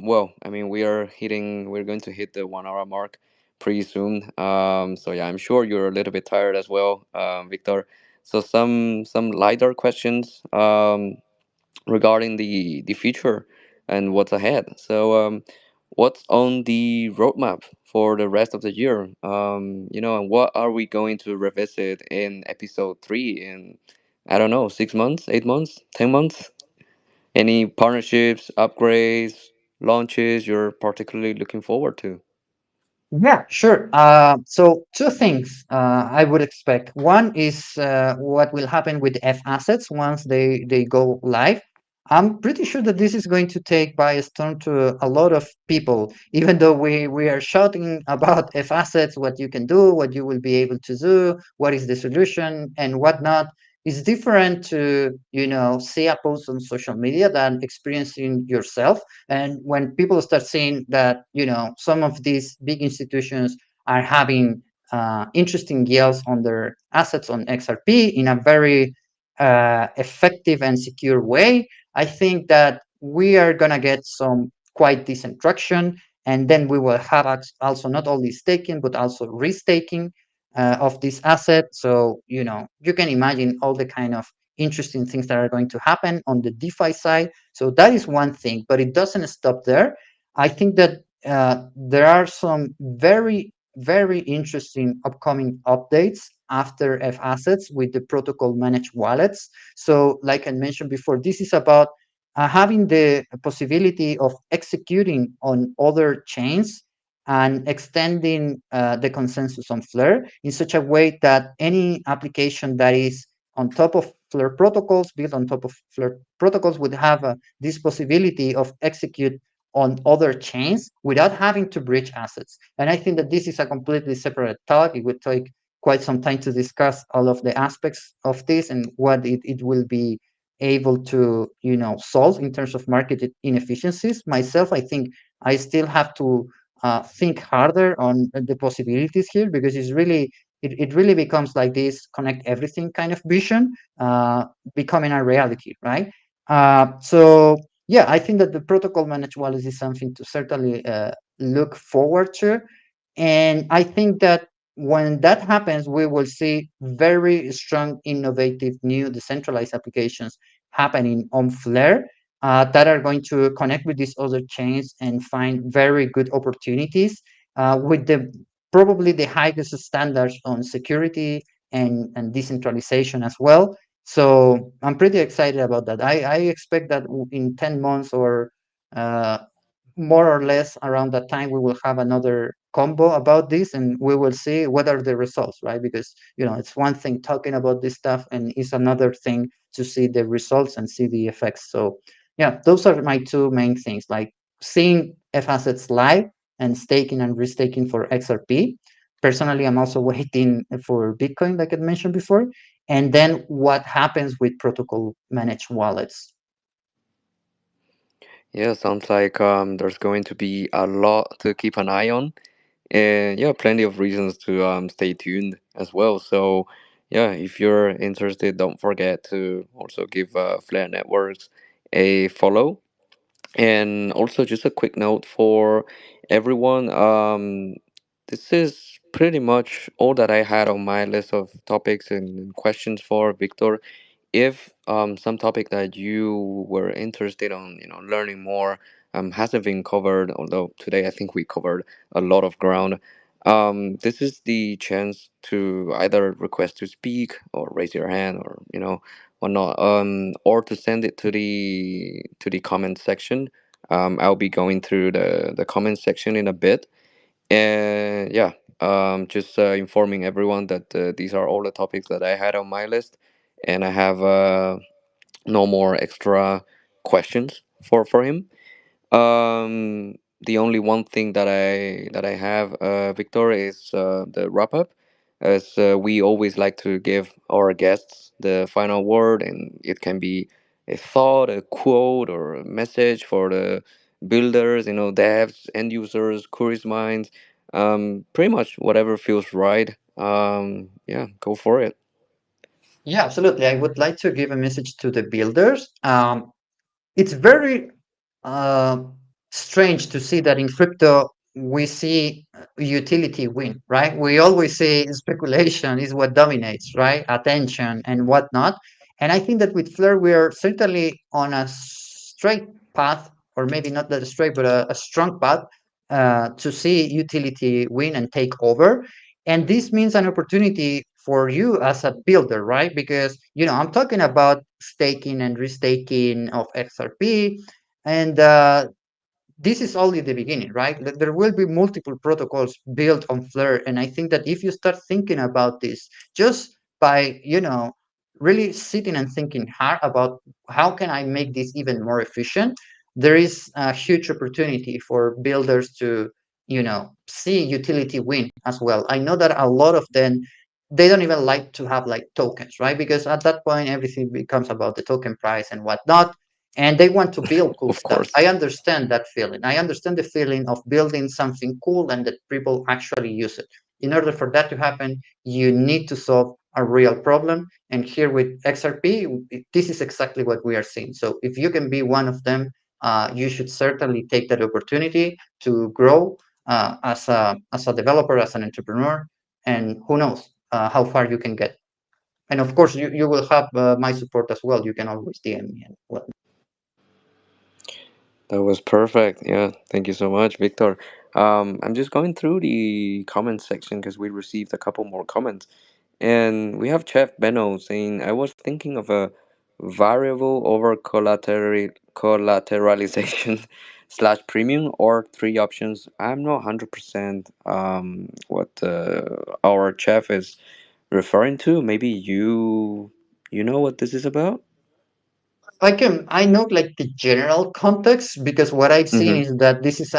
well, I mean, we're going to hit the 1 hour mark pretty soon. So yeah, I'm sure you're a little bit tired as well, Victor. So some lighter questions regarding the future and what's ahead. So, what's on the roadmap for the rest of the year? And what are we going to revisit in episode 3 in, I don't know, 6 months, 8 months, 10 months? Any partnerships, upgrades, launches you're particularly looking forward to? Yeah, sure. So two things I would expect. One is what will happen with F assets once they go live. I'm pretty sure that this is going to take by storm to a lot of people, even though we are shouting about F assets, what you can do, what you will be able to do, what is the solution, and whatnot. It's different to, see a post on social media than experiencing yourself. And when people start seeing that, some of these big institutions are having interesting yields on their assets on XRP in a very effective and secure way, I think that we are going to get some quite decent traction. And then we will have also not only staking, but also restaking of this asset. So, you can imagine all the kind of interesting things that are going to happen on the DeFi side. So that is one thing, but it doesn't stop there. I think that there are some very, very interesting upcoming updates after F assets with the protocol managed wallets. So, like I mentioned before, this is about having the possibility of executing on other chains and extending the consensus on Flare in such a way that any application that is on top of Flare protocols, built on top of Flare protocols, would have this possibility of execute on other chains without having to breach assets. And I think that this is a completely separate talk. It would take quite some time to discuss all of the aspects of this and what it will be able to solve in terms of market inefficiencies. Myself, I think I still have to think harder on the possibilities here, because it really becomes like this connect everything kind of vision becoming a reality, right? So yeah, I think that the protocol managed wallets is something to certainly look forward to. And I think that when that happens, we will see very strong, innovative, new decentralized applications happening on Flare that are going to connect with these other chains and find very good opportunities with the probably the highest standards on security and decentralization as well. So I'm pretty excited about that. I expect that in 10 months or uh, more or less around that time, we will have another combo about this and we will see what are the results, right? Because, it's one thing talking about this stuff and it's another thing to see the results and see the effects. So yeah, those are my two main things, like seeing F assets live and staking and restaking for XRP. Personally, I'm also waiting for Bitcoin, like I mentioned before, and then what happens with protocol managed wallets. Yeah, sounds like there's going to be a lot to keep an eye on, and yeah, plenty of reasons to stay tuned as well. So yeah, if you're interested, don't forget to also give Flare Networks a follow. And also, just a quick note for everyone. this is pretty much all that I had on my list of topics and questions for Victor. If some topic that you were interested on, learning more, hasn't been covered, although today I think we covered a lot of ground, this is the chance to either request to speak or raise your hand or whatnot, or to send it to the comment section. I'll be going through the comment section in a bit, and yeah, just informing everyone that these are all the topics that I had on my list, and I have no more extra questions for him. The only one thing that I have, Victor, is the wrap up, as we always like to give our guests the final word, and it can be a thought, a quote, or a message for the builders, devs, end users, curious minds, pretty much whatever feels right. Yeah, go for it. Yeah, absolutely. I would like to give a message to the builders. It's very uh, strange to see that in crypto we see utility win, right? We always say speculation is what dominates, right? Attention and whatnot. And I think that with Flare, we are certainly on a straight path, or maybe not that straight, but a strong path to see utility win and take over. And this means an opportunity for you as a builder, right? Because, I'm talking about staking and restaking of XRP. And this is only the beginning, right? There will be multiple protocols built on Flare. And I think that if you start thinking about this, just by, really sitting and thinking hard about how can I make this even more efficient, there is a huge opportunity for builders to, see utility win as well. I know that a lot of them, they don't even like to have like tokens, right? Because at that point, everything becomes about the token price and whatnot, and they want to build cool Of stuff. I course. understand that feeling. I understand the feeling of building something cool and that people actually use it. In order for that to happen, you need to solve a real problem. And here with XRP, this is exactly what we are seeing. So if you can be one of them, you should certainly take that opportunity to grow as a developer, as an entrepreneur, and who knows how far you can get. And of course, you will have my support as well. You can always DM me and well. That was perfect. Yeah, thank you so much, Victor. I'm just going through the comment section because we received a couple more comments. And we have Chef Benno saying, I was thinking of a variable over collateralization slash premium or three options. I'm not 100% what our chef is referring to. Maybe you know what this is about? I know like the general context because what I've seen Mm-hmm. is that this is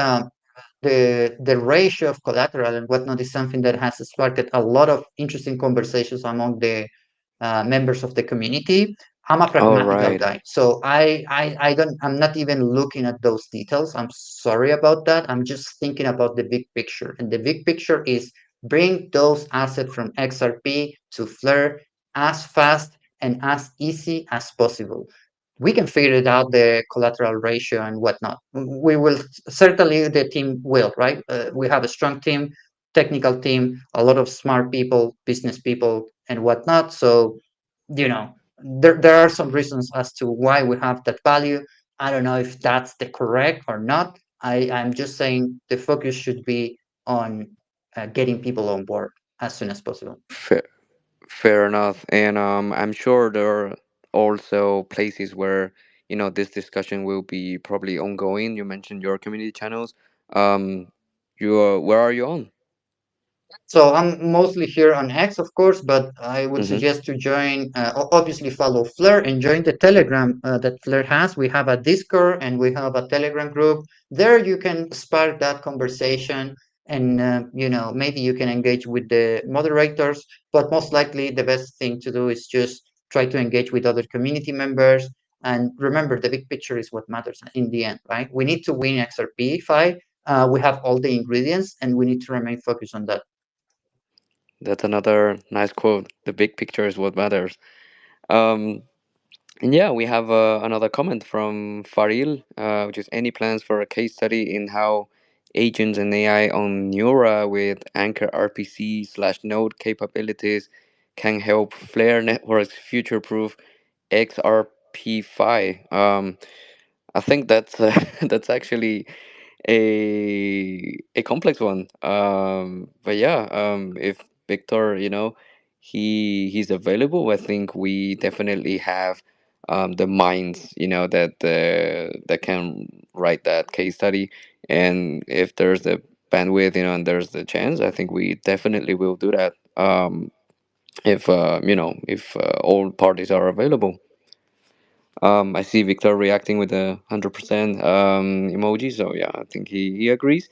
the ratio of collateral and whatnot is something that has sparked a lot of interesting conversations among the members of the community. I'm a All pragmatical right. guy, so I'm not even looking at those details. I'm sorry about that. I'm just thinking about the big picture, and the big picture is bring those assets from XRP to Flare as fast and as easy as possible. We can figure it out, the collateral ratio and whatnot. We will certainly, the team will, right? We have a strong team, technical team, a lot of smart people, business people, and whatnot. So, there are some reasons as to why we have that value. I don't know if that's the correct or not. I'm just saying the focus should be on getting people on board as soon as possible. Fair, fair enough. And I'm sure there are also places where, this discussion will be probably ongoing. You mentioned your community channels. Um, where are you on? So I'm mostly here on X, of course, but I would Mm-hmm. suggest to join, obviously follow Flare and join the Telegram that Flare has. We have a Discord and we have a Telegram group. There you can spark that conversation and, maybe you can engage with the moderators, but most likely the best thing to do is just try to engage with other community members. And remember, the big picture is what matters in the end, right? We need to win XRP 5. We have all the ingredients and we need to remain focused on that. That's another nice quote. The big picture is what matters. Um, and yeah, we have another comment from Faril, which is any plans for a case study in how agents and AI on Neura with Anker RPC/node capabilities can help Flare networks future-proof XRP-Fi. I think that's that's actually a complex one. But yeah, if Victor, he's available, I think we definitely have the minds, that can write that case study. And if there's the bandwidth, and there's the chance, I think we definitely will do that. If all parties are available. I see Victor reacting with a 100% emoji, so yeah, I think he agrees.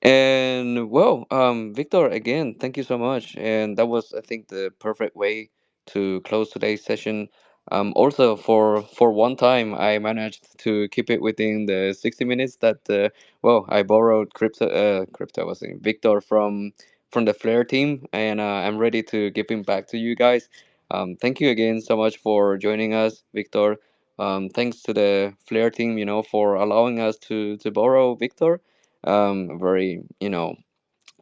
And well, Victor, again, thank you so much. And that was, I think, the perfect way to close today's session. Also, for one time, I managed to keep it within the 60 minutes that, I borrowed crypto was in Victor from the Flare team, and I'm ready to give him back to you guys. Thank you again so much for joining us, Victor. Thanks to the Flare team, for allowing us to borrow Victor, a very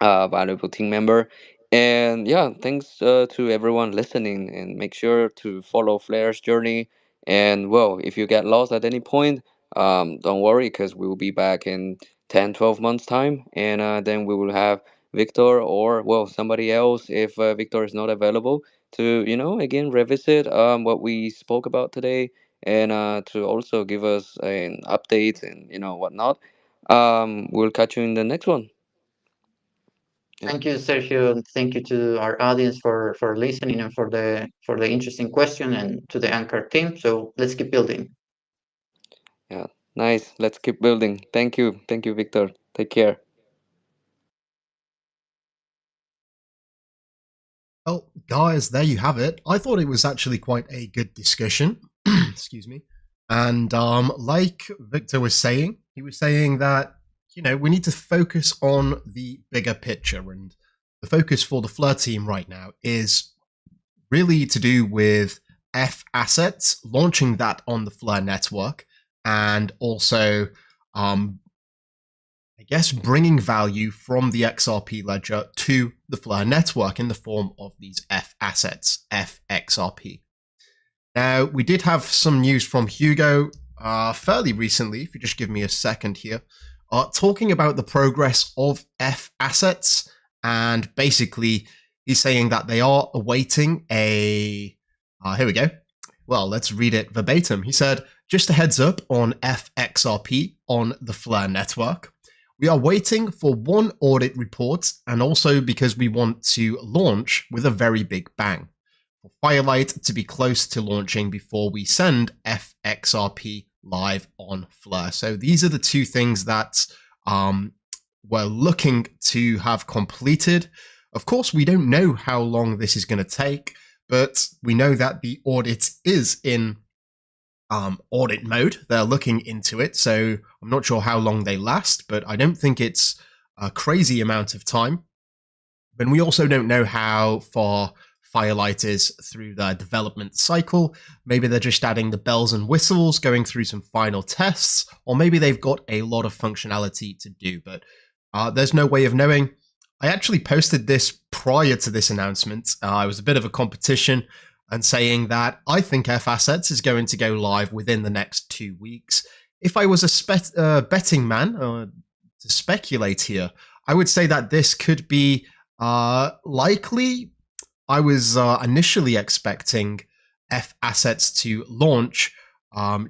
valuable team member. And yeah, thanks to everyone listening, and make sure to follow Flair's journey. And well, if you get lost at any point, don't worry, because we will be back in 10-12 months time, and then we will have Victor, or well, somebody else, if Victor is not available, to again revisit what we spoke about today, and to also give us an update and whatnot. We'll catch you in the next one. Yeah. Thank you, Sergio, and thank you to our audience for listening and for the interesting question, and to the Anchor team. So let's keep building. Yeah, nice. Let's keep building. Thank you. Thank you, Victor. Take care. Well, guys, there you have it. I thought it was actually quite a good discussion. Excuse me. And like Victor was saying, he was saying that, we need to focus on the bigger picture. And the focus for the Fleur team right now is really to do with F assets, launching that on the Fleur network, and also I guess bringing value from the XRP ledger to the Flare network in the form of these F assets, FXRP. Now, we did have some news from Hugo fairly recently, if you just give me a second here, talking about the progress of F assets. And basically, he's saying that they are awaiting a... here we go. Well, let's read it verbatim. He said, just a heads up on FXRP on the Flare network. We are waiting for one audit report, and also because we want to launch with a very big bang. For Firelight to be close to launching before we send FXRP live on Flare. So these are the two things that we're looking to have completed. Of course, we don't know how long this is going to take, but we know that the audit is in audit mode. They're looking into it, so I'm not sure how long they last, but I don't think it's a crazy amount of time. But we also don't know how far Firelight is through their development cycle. Maybe they're just adding the bells and whistles, going through some final tests, or maybe they've got a lot of functionality to do, but there's no way of knowing. I actually posted this prior to this announcement. It was a bit of a competition, and saying that I think F Assets is going to go live within the next 2 weeks. If I was a betting man, to speculate here, I would say that this could be likely. I was initially expecting F Assets to launch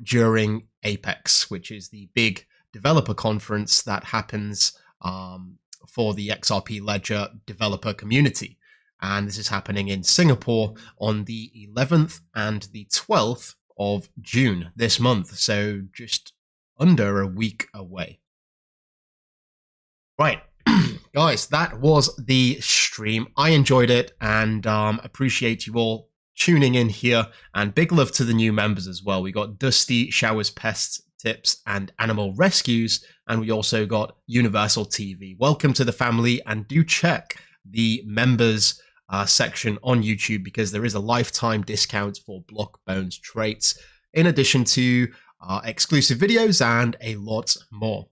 during Apex, which is the big developer conference that happens for the XRP Ledger developer community. And this is happening in Singapore on the 11th and the 12th of June this month. So just under a week away. Right, guys, that was the stream. I enjoyed it, and appreciate you all tuning in here. And big love to the new members as well. We got Dusty, Showers, Pests, Tips, and Animal Rescues. And we also got Universal TV. Welcome to the family, and do check the members section on YouTube, because there is a lifetime discount for Block Bonez traits, in addition to exclusive videos and a lot more.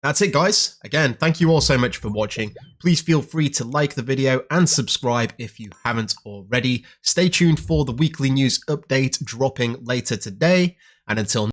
That's it, guys. Again, thank you all so much for watching. Please feel free to like the video and subscribe if you haven't already. Stay tuned for the weekly news update dropping later today. And until